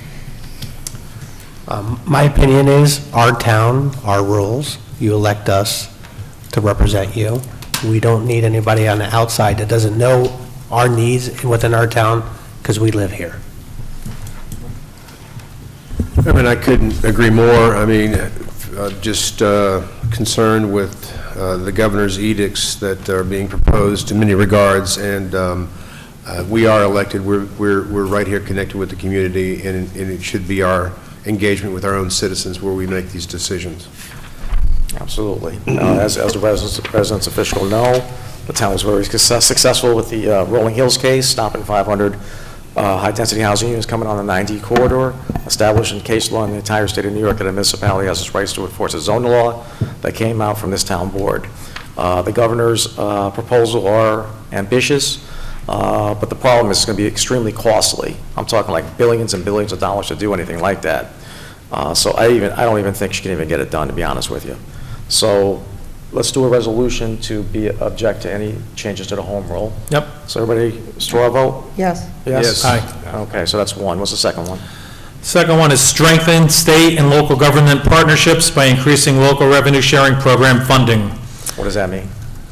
[SPEAKER 10] My opinion is, our town, our rules, you elect us to represent you. We don't need anybody on the outside that doesn't know our needs within our town, because we live here.
[SPEAKER 6] I mean, I couldn't agree more. I mean, just concerned with the governor's edicts that are being proposed in many regards, and we are elected. We're right here connected with the community, and it should be our engagement with our own citizens where we make these decisions.
[SPEAKER 1] Absolutely. As the residents of Fishkill know, the town was very successful with the Rolling Hills case, stopping 500 high-density housing units coming on the 9D corridor, establishing case law in the entire state of New York that a municipality has its rights to enforce its own law that came out from this town board. The governor's proposal are ambitious, but the problem is it's going to be extremely costly. I'm talking like billions and billions of dollars to do anything like that. So I don't even think she can even get it done, to be honest with you. So let's do a resolution to object to any changes to the home rule.
[SPEAKER 7] Yep.
[SPEAKER 1] So everybody, straw vote?
[SPEAKER 4] Yes.
[SPEAKER 1] Yes?
[SPEAKER 7] Aye.
[SPEAKER 1] Okay, so that's one. What's the second one?
[SPEAKER 7] Second one is strengthen state and local government partnerships by increasing local revenue sharing program funding.
[SPEAKER 1] What does that mean?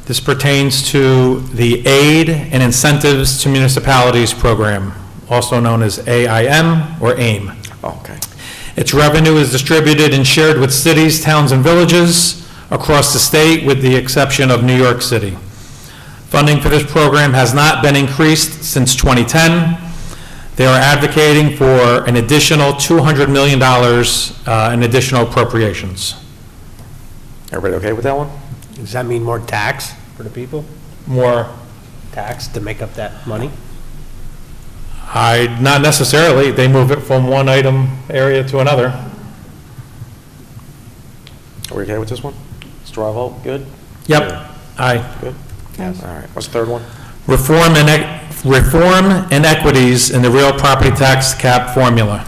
[SPEAKER 7] This pertains to the Aid and Incentives to Municipalities program, also known as AIM or AIM.
[SPEAKER 1] Oh, okay.
[SPEAKER 7] Its revenue is distributed and shared with cities, towns, and villages across the state, with the exception of New York City. Funding for this program has not been increased since 2010. They are advocating for an additional $200 million in additional appropriations.
[SPEAKER 1] Everybody okay with that one?
[SPEAKER 10] Does that mean more tax for the people?
[SPEAKER 7] More,
[SPEAKER 10] Tax to make up that money?
[SPEAKER 7] not necessarily. They move it from one item area to another.
[SPEAKER 1] Are we okay with this one? Straw vote, good?
[SPEAKER 7] Yep. Aye.
[SPEAKER 1] Good?
[SPEAKER 4] Yes.
[SPEAKER 1] All right, what's the third one?
[SPEAKER 7] Reform inequities in the real property tax cap formula.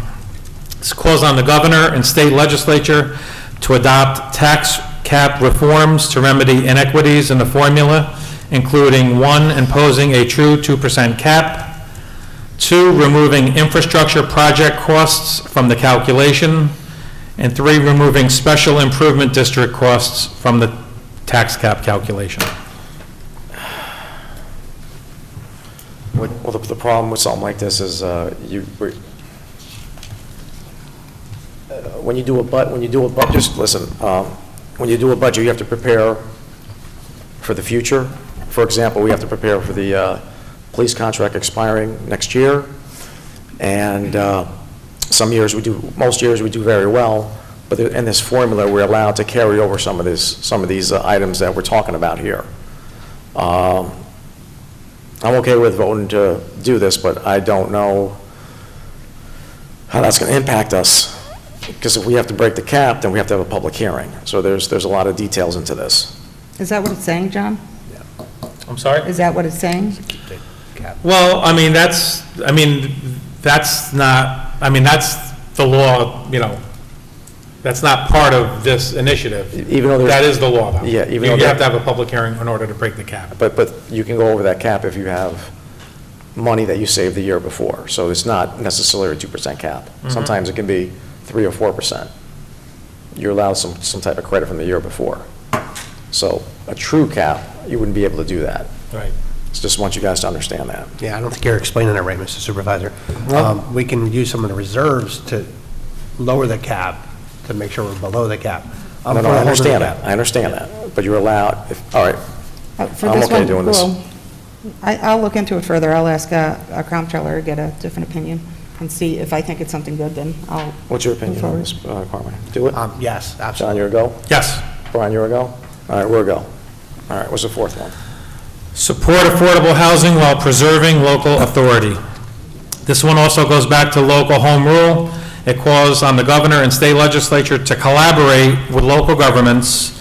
[SPEAKER 7] This calls on the governor and state legislature to adopt tax cap reforms to remedy inequities in the formula, including 1, imposing a true 2% cap, 2, removing infrastructure project costs from the calculation, and 3, removing special improvement district costs from the tax cap calculation.
[SPEAKER 1] Well, the problem with something like this is when you do a budget, just listen, when you do a budget, you have to prepare for the future. For example, we have to prepare for the police contract expiring next year, and some years we do, most years we do very well, but in this formula, we're allowed to carry over some of these items that we're talking about here. I'm okay with voting to do this, but I don't know how that's going to impact us, because if we have to break the cap, then we have to have a public hearing. So there's a lot of details into this.
[SPEAKER 4] Is that what it's saying, John?
[SPEAKER 7] I'm sorry?
[SPEAKER 4] Is that what it's saying?
[SPEAKER 7] Well, that's the law, that's not part of this initiative.
[SPEAKER 1] Even though
[SPEAKER 7] that is the law, though.
[SPEAKER 1] Yeah, even
[SPEAKER 7] You
[SPEAKER 1] though
[SPEAKER 7] have to have a public hearing in order to break the cap.
[SPEAKER 1] But you can go over that cap if you have money that you saved the year before. So it's not necessarily a 2% cap.
[SPEAKER 7] Mm-hmm.
[SPEAKER 1] Sometimes it can be 3 or 4%. You're allowed some type of credit from the year before. So a true cap, you wouldn't be able to do that.
[SPEAKER 7] Right.
[SPEAKER 1] It's just want you guys to understand that.
[SPEAKER 10] Yeah, I don't think you're explaining it right, Mr. Supervisor. We can use some of the reserves to lower the cap, to make sure we're below the cap.
[SPEAKER 1] No, I understand that. I understand that. But you're allowed, all right.
[SPEAKER 4] For
[SPEAKER 1] I'm
[SPEAKER 4] this
[SPEAKER 1] okay
[SPEAKER 4] one,
[SPEAKER 1] doing this.
[SPEAKER 4] well, I'll look into it further. I'll ask our comptroller to get a different opinion and see if I think it's something good, then I'll.
[SPEAKER 1] What's your opinion on this, Carmen? Do it?
[SPEAKER 10] Yes,
[SPEAKER 1] John,
[SPEAKER 10] absolutely.
[SPEAKER 1] you're a go?
[SPEAKER 7] Yes.
[SPEAKER 1] Brian, you're a go? All right, we're a go. All right, what's the fourth one?
[SPEAKER 7] Support affordable housing while preserving local authority. This one also goes back to local home rule. It calls on the governor and state legislature to collaborate with local governments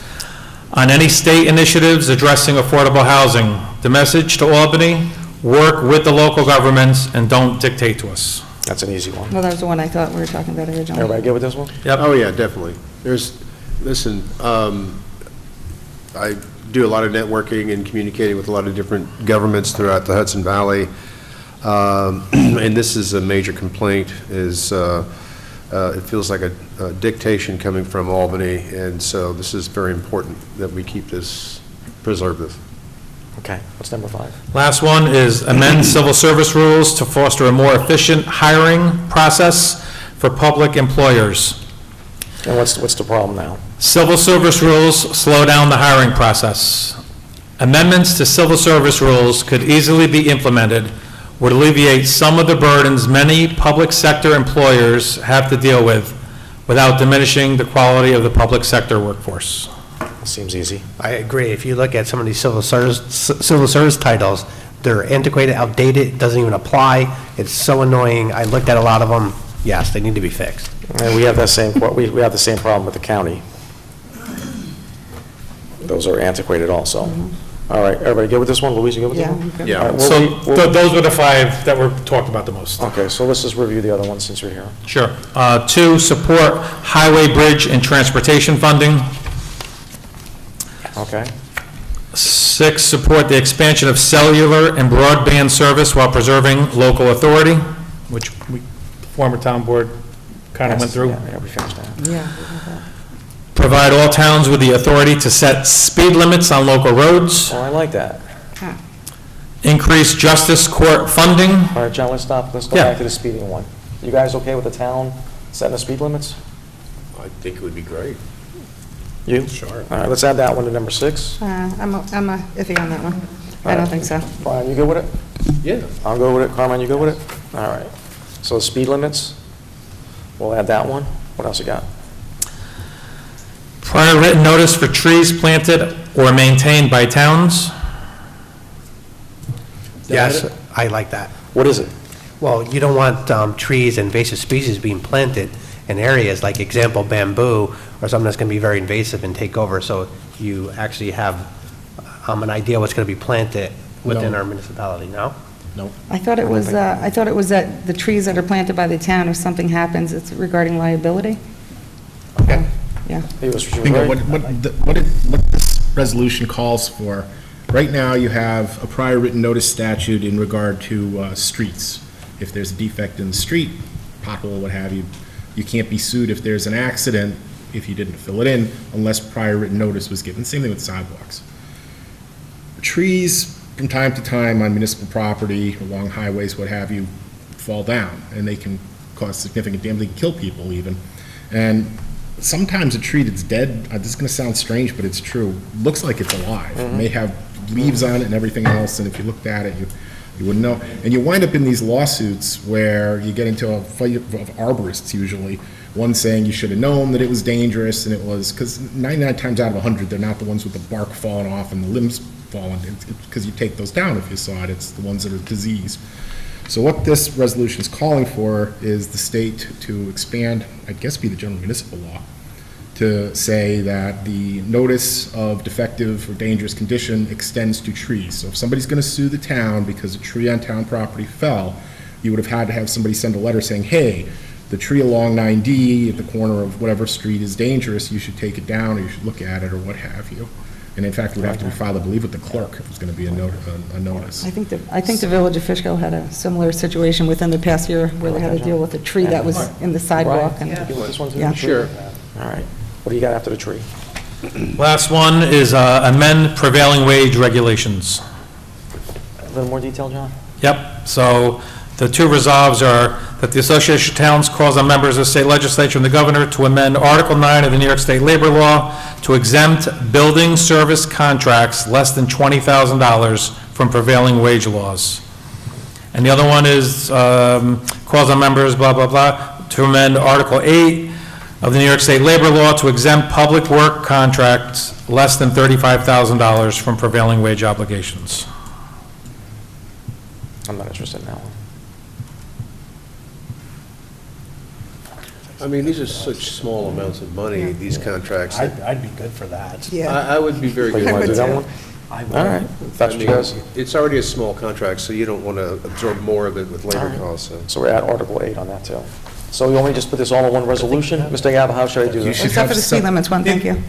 [SPEAKER 7] on any state initiatives addressing affordable housing. The message to Albany: work with the local governments and don't dictate to us.
[SPEAKER 1] That's an easy one.
[SPEAKER 4] Well, that was the one I thought we were talking about originally.
[SPEAKER 1] Everybody good with this one?
[SPEAKER 7] Yep.
[SPEAKER 6] Oh, yeah, definitely. I do a lot of networking and communicating with a lot of different governments throughout the Hudson Valley. And this is a major complaint, it feels like a dictation coming from Albany, and so this is very important that we preserve this.
[SPEAKER 1] Okay, what's number 5?
[SPEAKER 7] Last one is amend civil service rules to foster a more efficient hiring process for public employers.
[SPEAKER 1] And what's the problem now?
[SPEAKER 7] Civil service rules slow down the hiring process. Amendments to civil service rules could easily be implemented, would alleviate some of the burdens many public sector employers have to deal with without diminishing the quality of the public sector workforce.
[SPEAKER 1] Seems easy.
[SPEAKER 10] I agree. If you look at some of these civil service titles, they're antiquated, outdated, doesn't even apply. It's so annoying. I looked at a lot of them. Yes, they need to be fixed.
[SPEAKER 1] And we have that same, we have the same problem with the county. Those are antiquated also. All right, everybody good with this one? Louise, you good with this
[SPEAKER 4] Yeah,
[SPEAKER 1] one?
[SPEAKER 4] I'm good.
[SPEAKER 1] All right,
[SPEAKER 7] So those were the 5 that were talked about the most.
[SPEAKER 1] Okay, so let's just review the other ones since you're here.
[SPEAKER 7] Sure. 2, support highway, bridge, and transportation funding.
[SPEAKER 1] Okay.
[SPEAKER 7] 6, support the expansion of cellular and broadband service while preserving local authority, which we, former town board kind of went through.
[SPEAKER 1] Yeah, we finished that.
[SPEAKER 4] Yeah.
[SPEAKER 7] Provide all towns with the authority to set speed limits on local roads.
[SPEAKER 1] Oh, I like that.
[SPEAKER 4] Huh.
[SPEAKER 7] Increase justice court funding.
[SPEAKER 1] All right, John, let's stop. Let's go
[SPEAKER 7] Yeah.
[SPEAKER 1] back to the speeding one. You guys okay with the town setting the speed limits?
[SPEAKER 6] I think it would be great.
[SPEAKER 1] You?
[SPEAKER 6] Sure.
[SPEAKER 1] All right, let's add that one to number 6.
[SPEAKER 4] I'm iffy on that one. I don't think so.
[SPEAKER 1] Brian, you good with it?
[SPEAKER 6] Yeah.
[SPEAKER 1] I'll go with it. Carmine, you good with it? All right. So speed limits, we'll add that one. What else you got?
[SPEAKER 7] Prior written notice for trees planted or maintained by towns.
[SPEAKER 10] Yes, I like that.
[SPEAKER 1] What is it?
[SPEAKER 10] Well, you don't want trees and invasive species being planted in areas like, example, bamboo, or something that's going to be very invasive and take over, so you actually have an idea what's going to be planted within our municipality, no?
[SPEAKER 2] No.
[SPEAKER 4] I thought it was that the trees that are planted by the town, if something happens, it's regarding liability?
[SPEAKER 10] Okay.
[SPEAKER 4] Yeah.
[SPEAKER 1] He was
[SPEAKER 2] Bingo,
[SPEAKER 1] right.
[SPEAKER 2] what this resolution calls for, right now you have a prior written notice statute in regard to streets. If there's a defect in the street, pothole, what have you, you can't be sued if there's an accident if you didn't fill it in unless prior written notice was given. Same thing with sidewalks. Trees, from time to time on municipal property, along highways, what have you, fall down and they can cause significant damage. They can kill people even. And sometimes a tree that's dead, this is going to sound strange, but it's true, looks like it's alive. It may have leaves on it and everything else, and if you looked at it, you wouldn't know. And you wind up in these lawsuits where you get into a fight of arborists usually, one saying you should have known that it was dangerous, and it was, because 99 times out of 100, they're not the ones with the bark falling off and the limbs falling, because you take those down if you saw it, it's the ones that are diseased. So what this resolution is calling for is the state to expand, I guess be the general municipal law, to say that the notice of defective or dangerous condition extends to trees. So if somebody's going to sue the town because a tree on town property fell, you would have had to have somebody send a letter saying, hey, the tree along 9D at the corner of whatever street is dangerous, you should take it down, or you should look at it, or what have you. And in fact, it would have to be filed, I believe, with the clerk if it's going to be a notice.
[SPEAKER 4] I think the Village of Fishkill had a similar situation within the past year where they had to deal with a tree that was in the sidewalk.
[SPEAKER 1] Brian,
[SPEAKER 4] And
[SPEAKER 1] you want this one too?
[SPEAKER 4] Yeah.
[SPEAKER 6] Sure.
[SPEAKER 1] All right. What do you got after the tree?
[SPEAKER 7] Last one is amend prevailing wage regulations.
[SPEAKER 1] A little more detail, John?
[SPEAKER 7] Yep, so the 2 resolves are that the Association of Towns calls on members of the state legislature and the governor to amend Article 9 of the New York State Labor Law to exempt building service contracts less than $20,000 from prevailing wage laws. And the other one is calls on members, blah, blah, blah, to amend Article 8 of the New York State Labor Law to exempt public work contracts less than $35,000 from prevailing wage obligations.
[SPEAKER 1] I'm not interested in that one.
[SPEAKER 6] I mean, these are such small amounts of money, these contracts.
[SPEAKER 10] I'd be good for that.
[SPEAKER 4] Yeah.
[SPEAKER 6] I would be very
[SPEAKER 1] Oh,
[SPEAKER 6] good
[SPEAKER 1] you want to do
[SPEAKER 6] with
[SPEAKER 1] that
[SPEAKER 6] that.
[SPEAKER 1] one? All right. If that's what you guys,
[SPEAKER 6] It's already a small contract, so you don't want to absorb more of it with labor costs, so.
[SPEAKER 1] so we're at Article 8 on that too. So you want me to just put this all in one resolution? Mr. Gaba, how should I do
[SPEAKER 2] You
[SPEAKER 1] this?
[SPEAKER 2] should
[SPEAKER 4] Except for the speed
[SPEAKER 2] have
[SPEAKER 4] limits one, thank you.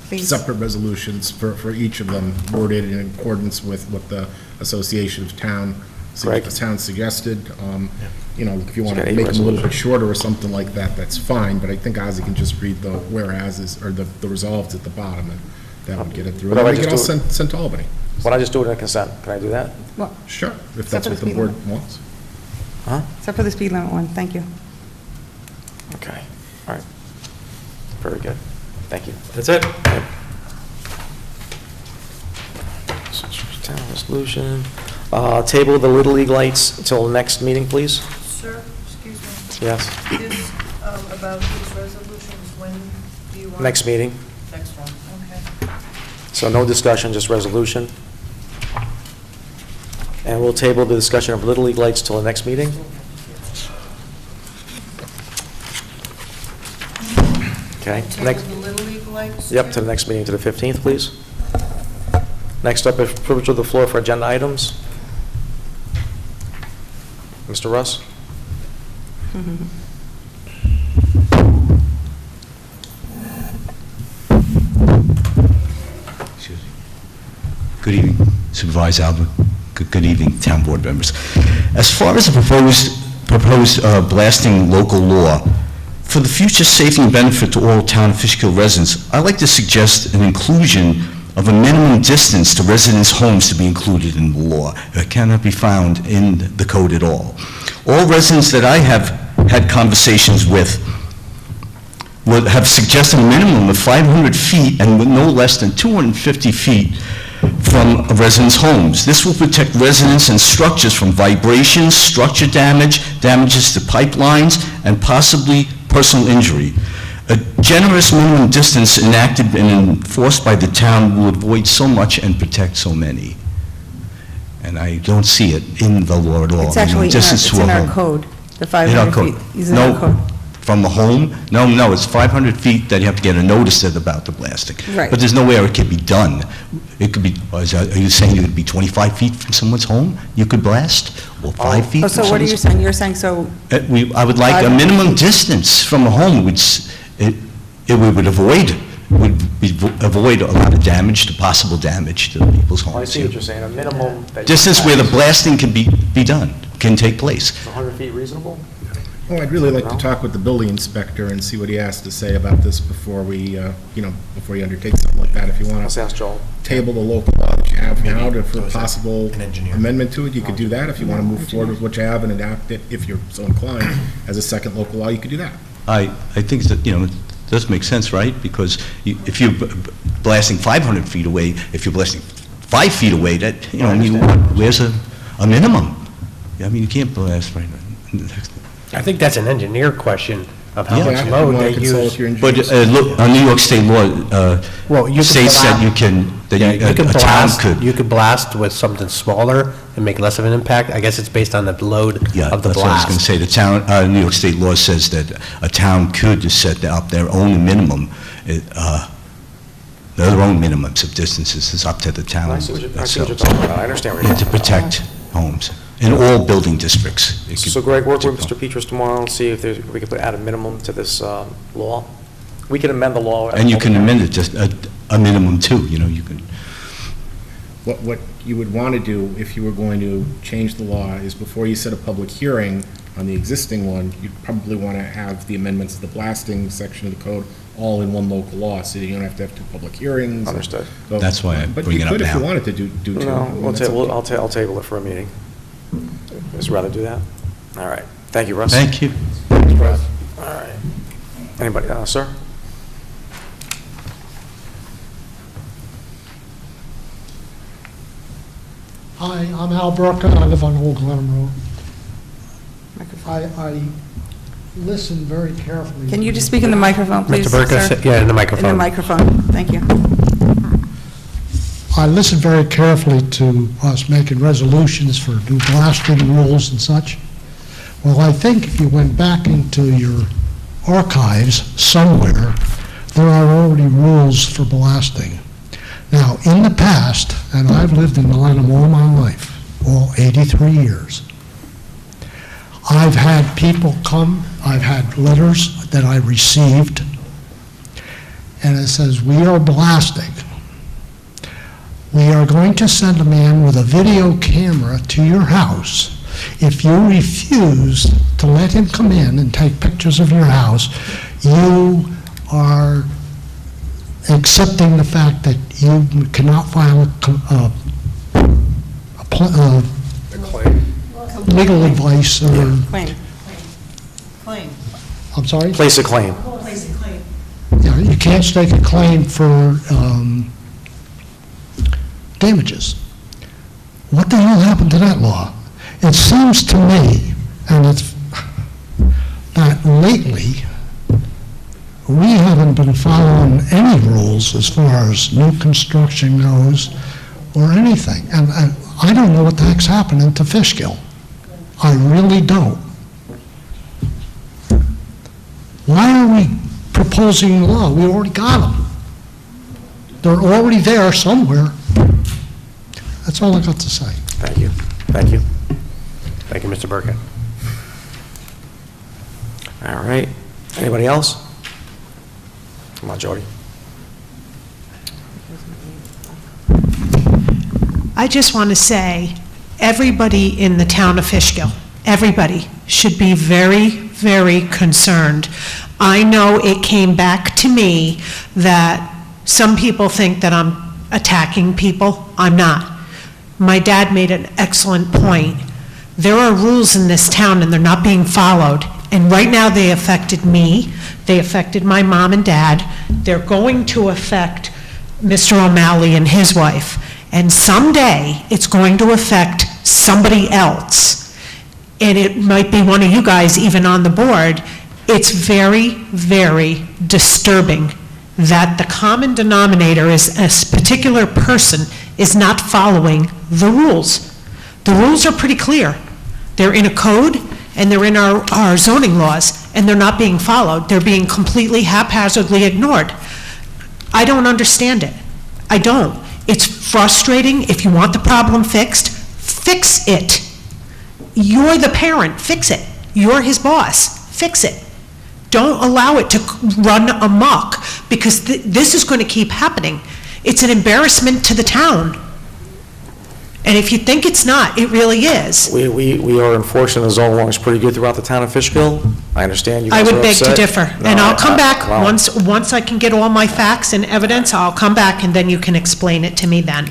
[SPEAKER 4] Please.
[SPEAKER 2] separate resolutions for each of them worded in accordance with what the Association of
[SPEAKER 1] Greg?
[SPEAKER 2] Towns suggested. You know, if you want
[SPEAKER 1] So
[SPEAKER 2] to
[SPEAKER 1] you got 8
[SPEAKER 2] make them a little bit
[SPEAKER 1] resolutions.
[SPEAKER 2] shorter or something like that, that's fine, but I think Ozzy can just read the whereases, or the resolves at the bottom, and that would get it through.
[SPEAKER 1] What
[SPEAKER 2] And
[SPEAKER 1] if I
[SPEAKER 2] then we can all
[SPEAKER 1] just do
[SPEAKER 2] send to Albany.
[SPEAKER 1] When I just do it in a consent, can I do that?
[SPEAKER 4] Well,
[SPEAKER 2] Sure, if
[SPEAKER 4] Except
[SPEAKER 2] that's
[SPEAKER 4] for
[SPEAKER 2] what
[SPEAKER 4] the
[SPEAKER 2] the
[SPEAKER 4] speed
[SPEAKER 2] board
[SPEAKER 4] limit.
[SPEAKER 2] wants.
[SPEAKER 1] Huh?
[SPEAKER 4] except for the speed limit one, thank you.
[SPEAKER 1] Okay, all right. Very good. Thank you.
[SPEAKER 7] That's it.
[SPEAKER 1] Town resolution. Table the Little League lights until next meeting, please.
[SPEAKER 12] Sir, excuse me.
[SPEAKER 1] Yes.
[SPEAKER 12] This, about these resolutions, when do you want?
[SPEAKER 1] Next meeting.
[SPEAKER 12] Next one, okay.
[SPEAKER 1] So no discussion, just resolution. And we'll table the discussion of Little League lights till the next meeting. Okay.
[SPEAKER 12] Table
[SPEAKER 1] Next.
[SPEAKER 12] the Little League lights?
[SPEAKER 1] Yep, to the next meeting, to the 15th, please. Next up is privilege of the floor for agenda items. Mr. Russ?
[SPEAKER 13] Excuse me. Good evening, Supervisor Albert. Good evening, Town Board members. As far as the proposed blasting local law, for the future safety and benefit to all Town of Fishkill residents, I'd like to suggest an inclusion of a minimum distance to residents' homes to be included in the law. It cannot be found in the code at all. All residents that I have had conversations with have suggested a minimum of 500 feet and no less than 250 feet from residents' homes. This will protect residents and structures from vibrations, structure damage, damages to pipelines, and possibly personal injury. A generous minimum distance enacted and enforced by the town will avoid so much and protect so many. And I don't see it in the law at all.
[SPEAKER 4] It's actually
[SPEAKER 13] Distance to a
[SPEAKER 4] in our
[SPEAKER 13] home.
[SPEAKER 4] code, the
[SPEAKER 13] In our
[SPEAKER 4] 500
[SPEAKER 13] code.
[SPEAKER 4] feet. Is in our code.
[SPEAKER 13] No, from the home? No, it's 500 feet that you have to get a notice about the blasting.
[SPEAKER 4] Right.
[SPEAKER 13] But there's no way it could be done. It could be, are you saying it could be 25 feet from someone's home you could blast? Or 5 feet
[SPEAKER 4] Oh,
[SPEAKER 13] from
[SPEAKER 4] so what are you
[SPEAKER 13] someone's?
[SPEAKER 4] saying? You're saying so,
[SPEAKER 13] I would like a
[SPEAKER 4] 500
[SPEAKER 13] minimum
[SPEAKER 4] feet.
[SPEAKER 13] distance from a home, which would avoid a lot of damage, to possible damage to people's
[SPEAKER 1] I
[SPEAKER 13] homes.
[SPEAKER 1] see what you're saying, a minimum. that you
[SPEAKER 13] Distance where the
[SPEAKER 1] have.
[SPEAKER 13] blasting can be done, can take place.
[SPEAKER 1] Is 100 feet reasonable?
[SPEAKER 2] Well, I'd really like to
[SPEAKER 1] No?
[SPEAKER 2] talk with the building inspector and see what he has to say about this before we, before you undertake something like that. If you want
[SPEAKER 1] Let's
[SPEAKER 2] to
[SPEAKER 1] ask Joel.
[SPEAKER 6] table the local law that you have now for a possible amendment to it, you could do that. If you want to move forward with what you have and adapt it, if you're so inclined, as a second local law, you could do that.
[SPEAKER 13] I think that, it does make sense, right? Because if you're blasting 500 feet away, if you're blasting 5 feet away, that, where's a minimum? I mean, you can't blast right.
[SPEAKER 10] I think that's an engineer question of how
[SPEAKER 13] Yeah.
[SPEAKER 10] much
[SPEAKER 2] Yeah, if you
[SPEAKER 10] load
[SPEAKER 2] wanna
[SPEAKER 10] they
[SPEAKER 2] consult
[SPEAKER 10] use.
[SPEAKER 2] with your
[SPEAKER 13] But
[SPEAKER 2] engineers.
[SPEAKER 13] look, New York state law
[SPEAKER 10] Well, you could
[SPEAKER 13] states that
[SPEAKER 10] blast-
[SPEAKER 13] you can, that
[SPEAKER 10] Yeah,
[SPEAKER 13] a
[SPEAKER 10] you could
[SPEAKER 13] town
[SPEAKER 10] blast,
[SPEAKER 13] could.
[SPEAKER 10] you could blast with something smaller and make less of an impact. I guess it's based on the load
[SPEAKER 13] Yeah,
[SPEAKER 10] of the
[SPEAKER 13] that's what I was going to
[SPEAKER 10] blast.
[SPEAKER 13] say. The town, New York state law says that a town could just set up their own minimum, their own minimums of distances. It's up to the town
[SPEAKER 1] I see what you're
[SPEAKER 13] themselves.
[SPEAKER 1] talking about. I understand what you're
[SPEAKER 13] To
[SPEAKER 1] talking about.
[SPEAKER 13] protect homes in all building districts. It could
[SPEAKER 1] So Greg, work with
[SPEAKER 13] protect
[SPEAKER 1] Mr. Petros tomorrow and see if we can add a minimum to this law. We can amend the law.
[SPEAKER 13] And you can amend it just a minimum too, you can.
[SPEAKER 2] What you would want to do if you were going to change the law is before you set a public hearing on the existing one, you'd probably want to have the amendments to the blasting section of the code all in one local law, so you don't have to have two public hearings.
[SPEAKER 1] Understood.
[SPEAKER 2] So-
[SPEAKER 13] That's why I bring it up
[SPEAKER 2] But you could if
[SPEAKER 13] now.
[SPEAKER 2] you wanted to do two.
[SPEAKER 1] No,
[SPEAKER 2] I mean, that's up to you.
[SPEAKER 1] I'll table it for a meeting. Just rather do that? All right. Thank you, Russ.
[SPEAKER 13] Thank you.
[SPEAKER 1] All right. Anybody, sir?
[SPEAKER 14] Hi, I'm Al Burka, I live on Old Glenham Road. I listen very carefully.
[SPEAKER 4] Can you just speak in the microphone, please,
[SPEAKER 10] Mr. Burka,
[SPEAKER 4] sir?
[SPEAKER 10] yeah, in the
[SPEAKER 4] In
[SPEAKER 10] microphone.
[SPEAKER 4] the microphone, thank you.
[SPEAKER 14] I listen very carefully to us making resolutions for new blasting rules and such. Well, I think if you went back into your archives somewhere, there are already rules for blasting. Now, in the past, and I've lived in Milan all my life, all 83 years, I've had people come, I've had letters that I received, and it says, "We are blasting. We are going to send a man with a video camera to your house. If you refuse to let him come in and take pictures of your house, you are accepting the fact that you cannot file legal advice or,
[SPEAKER 4] Claim.
[SPEAKER 9] Claim.
[SPEAKER 14] I'm sorry?
[SPEAKER 1] Place a claim.
[SPEAKER 9] Place a claim.
[SPEAKER 14] Yeah, can't stake a claim for damages. What the hell happened to that law? It seems to me, and it's that lately, we haven't been following any rules as far as new construction goes or anything. And I don't know what the heck's happening to Fishkill. I really don't. Why are we proposing law? We already got them. They're already there somewhere. That's all I got to say.
[SPEAKER 1] Thank you. Thank you.
[SPEAKER 6] Thank you, Mr. Burkett.
[SPEAKER 1] All right. Anybody else? Come on, Jody.
[SPEAKER 11] I just want to say, everybody in the town of Fishkill, everybody should be very, very concerned. I know it came back to me that some people think that I'm attacking people. I'm not. My dad made an excellent point. There are rules in this town and they're not being followed. And right now they affected me. They affected my mom and dad. They're going to affect Mr. O'Malley and his wife. And someday it's going to affect somebody else. And it might be one of you guys even on the board. It's very, very disturbing that the common denominator is a particular person is not following the rules. The rules are pretty clear. They're in a code and they're in our zoning laws, and they're not being followed. They're being completely haphazardly ignored. I don't understand it. I don't. It's frustrating. If you want the problem fixed, fix it. You're the parent, fix it. You're his boss, fix it. Don't allow it to run amok, because this is going to keep happening. It's an embarrassment to the town. And if you think it's not, it really is.
[SPEAKER 1] We are enforcing the zone laws pretty good throughout the town of Fishkill. I understand you
[SPEAKER 11] I
[SPEAKER 1] guys are
[SPEAKER 11] would beg to
[SPEAKER 1] upset.
[SPEAKER 11] differ.
[SPEAKER 1] No,
[SPEAKER 11] And I'll come back,
[SPEAKER 1] well,
[SPEAKER 11] once I can get all my facts and evidence, I'll come back and then you can explain it to me then.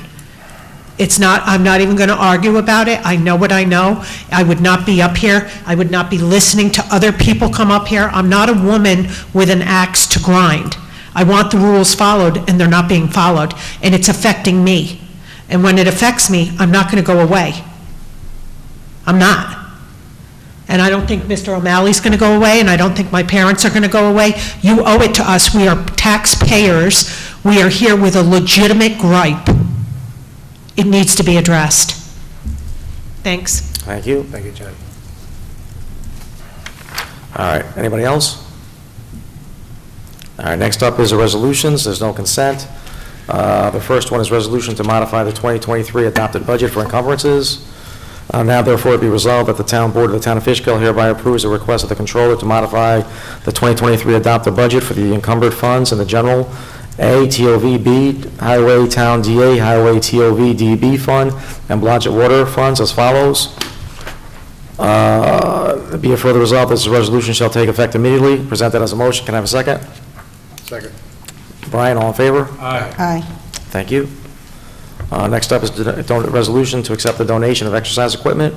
[SPEAKER 11] It's not, I'm not even going to argue about it. I know what I know. I would not be up here. I would not be listening to other people come up here. I'm not a woman with an axe to grind. I want the rules followed, and they're not being followed, and it's affecting me. And when it affects me, I'm not going to go away. I'm not. And I don't think Mr. O'Malley's going to go away, and I don't think my parents are going to go away. You owe it to us. We are taxpayers. We are here with a legitimate gripe. It needs to be addressed. Thanks.
[SPEAKER 1] Thank you.
[SPEAKER 6] Thank you, Jen.
[SPEAKER 1] All right, anybody else? All right, next up is the resolutions. There's no consent. The first one is resolution to modify the 2023 adopted budget for encumbrances. Now therefore it be resolved that the town board of the town of Fishkill hereby approves the request of the controller to modify the 2023 adopted budget for the encumbered funds in the general A, TOV, B, Highway Town DA, Highway TOV, DB Fund, and Blodgett Water Funds as follows. Be it further resolved, this resolution shall take effect immediately. Presented as a motion. Can I have a second?
[SPEAKER 6] Second.
[SPEAKER 1] Brian, all in favor?
[SPEAKER 4] Aye.
[SPEAKER 1] Thank you. Next up is the resolution to accept the donation of exercise equipment.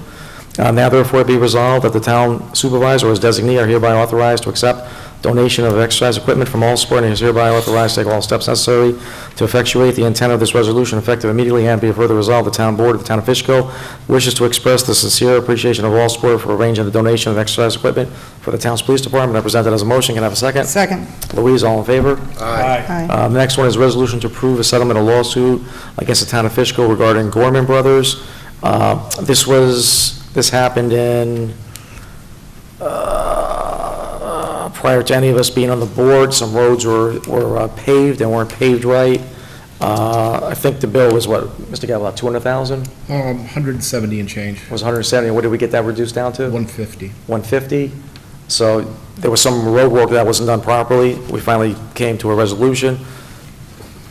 [SPEAKER 1] Now therefore be resolved that the town supervisor or his designee are hereby authorized to accept donation of exercise equipment from all sport and is hereby authorized to take all steps necessary to effectuate the intent of this resolution effective immediately, and be it further resolved, the town board of the town of Fishkill wishes to express the sincere appreciation of all sport for arranging the donation of exercise equipment for the town's police department. I present it as a motion. Can I have a second?
[SPEAKER 4] Second.
[SPEAKER 1] Louise, all in favor?
[SPEAKER 4] Aye.
[SPEAKER 1] The next one is resolution to approve a settlement of lawsuit against the town of Fishkill regarding Gorman Brothers. This happened in, prior to any of us being on the board. Some roads were paved and weren't paved right. I think the bill was what, Mr. Gallo, about 200,000?
[SPEAKER 2] 170 and change.
[SPEAKER 1] It was 170. What did we get that reduced down to?
[SPEAKER 2] 150.
[SPEAKER 1] 150. So there was some road work that wasn't done properly. We finally came to a resolution.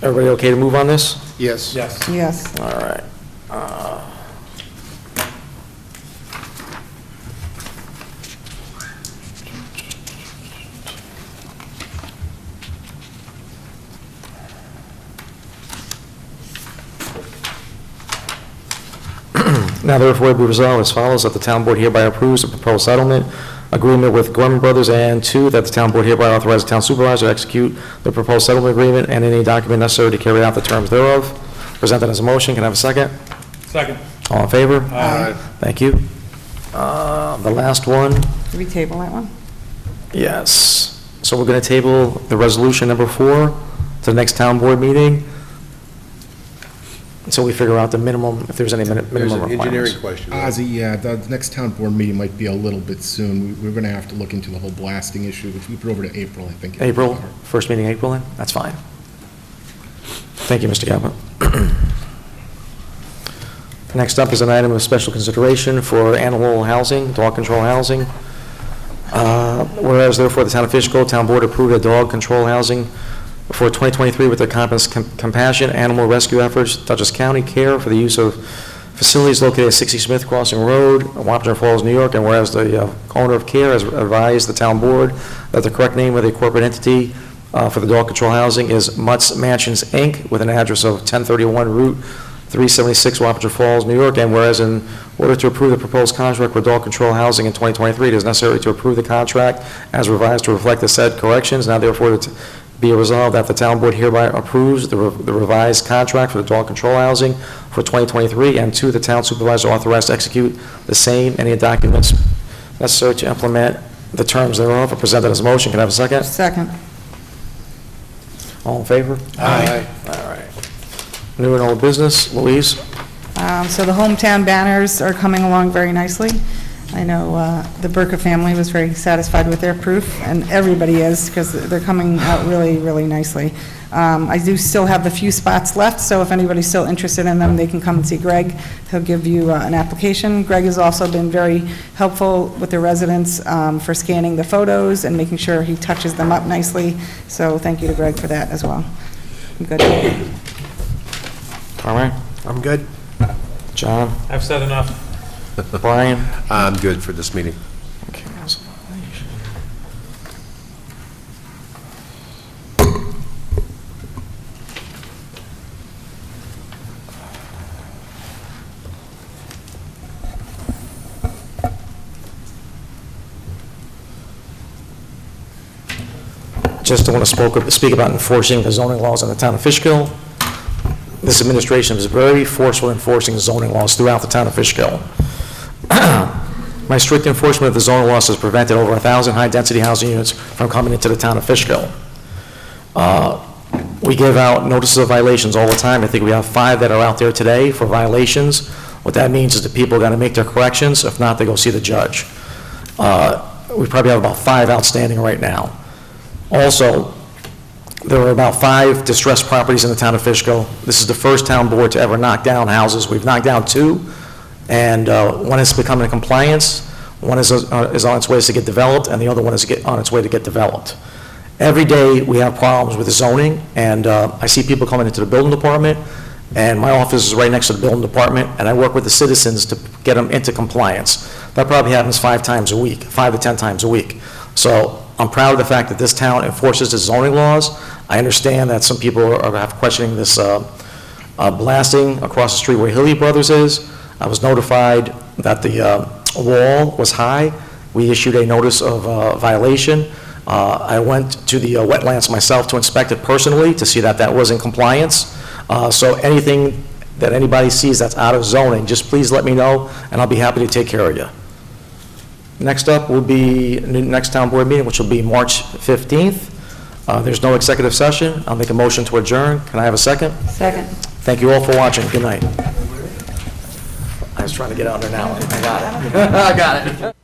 [SPEAKER 1] Everybody okay to move on this?
[SPEAKER 6] Yes.
[SPEAKER 2] Yes.
[SPEAKER 4] Yes.
[SPEAKER 1] All right. Now therefore be resolved as follows, that the town board hereby approves the proposed settlement agreement with Gorman Brothers, and 2, that the town board hereby authorizes the town supervisor to execute the proposed settlement agreement and any document necessary to carry out the terms thereof. Presented as a motion. Can I have a second?
[SPEAKER 7] Second.
[SPEAKER 1] All in favor?
[SPEAKER 6] Aye.
[SPEAKER 1] Thank you. The last one,
[SPEAKER 4] Did we table that one?
[SPEAKER 1] yes. So we're going to table the resolution number 4 to the next town board meeting until we figure out the minimum, if there's any minimum
[SPEAKER 6] There's an
[SPEAKER 1] requirements.
[SPEAKER 6] engineering question.
[SPEAKER 2] Ozzy, yeah, the next town board meeting might be a little bit soon. We're going to have to look into the whole blasting issue, which we put over to April, I think.
[SPEAKER 1] April, first meeting in April then? That's fine. Thank you, Mr. Galvin. Next up is an item of special consideration for animal housing, dog control housing. Whereas therefore the Town of Fishkill Town Board approved a dog control housing for 2023 with their compassion animal rescue efforts, Dutchess County Care for the use of facilities located at 60 Smith Crossing Road, Wappinger Falls, New York, and whereas the owner of Care has advised the Town Board that the correct name of the corporate entity for the dog control housing is Mutt's Mansions, Inc., with an address of 1031 Route 376, Wappinger Falls, New York, and whereas in order to approve the proposed contract for dog control housing in 2023, it is necessary to approve the contract as revised to reflect the said corrections. Now therefore be resolved that the town board hereby approves the revised contract for the dog control housing for 2023, and 2, the town supervisor authorized to execute the same, any documents necessary to implement the terms thereof are presented as a motion. Can I have a second?
[SPEAKER 4] Second.
[SPEAKER 1] All in favor?
[SPEAKER 6] Aye.
[SPEAKER 1] All right. New and old business, Louise?
[SPEAKER 4] So the hometown banners are coming along very nicely. I know the Burka family was very satisfied with their proof, and everybody is, because they're coming out really, really nicely. I do still have a few spots left, so if anybody's still interested in them, they can come and see Greg. He'll give you an application. Greg has also been very helpful with the residents for scanning the photos and making sure he touches them up nicely. So thank you to Greg for that as well. I'm good.
[SPEAKER 1] All right.
[SPEAKER 6] I'm good.
[SPEAKER 1] John?
[SPEAKER 7] I've said enough.
[SPEAKER 1] Brian?
[SPEAKER 6] I'm good for this meeting.
[SPEAKER 1] Okay, that's a violation. Just want to speak about enforcing the zoning laws in the town of Fishkill. This administration is very forceful in enforcing zoning laws throughout the town of Fishkill. My strict enforcement of the zoning laws has prevented over 1,000 high-density housing units from coming into the town of Fishkill. We give out notices of violations all the time. I think we have 5 that are out there today for violations. What that means is that people got to make their corrections. If not, they go see the judge. We probably have about 5 outstanding right now. Also, there are about 5 distressed properties in the town of Fishkill. This is the first town board to ever knock down houses. We've knocked down 2, and one is becoming in compliance, one is on its way to get developed, and the other one is on its way to get developed. Every day, we have problems with the zoning, and I see people coming into the building department, and my office is right next to the building department, and I work with the citizens to get them into compliance. That probably happens 5 times a week, 5 to 10 times a week. So I'm proud of the fact that this town enforces the zoning laws. I understand that some people are questioning this blasting across the street where Hilly Brothers is. I was notified that the wall was high. We issued a notice of violation. I went to the wetlands myself to inspect it personally to see that that was in compliance. So anything that anybody sees that's out of zoning, just please let me know, and I'll be happy to take care of you. Next up will be the next town board meeting, which will be March 15th. There's no executive session. I'll make a motion to adjourn. Can I have a second?
[SPEAKER 4] Second.
[SPEAKER 1] Thank you all for watching. Good night. I was trying to get out there now. I got it. I got it.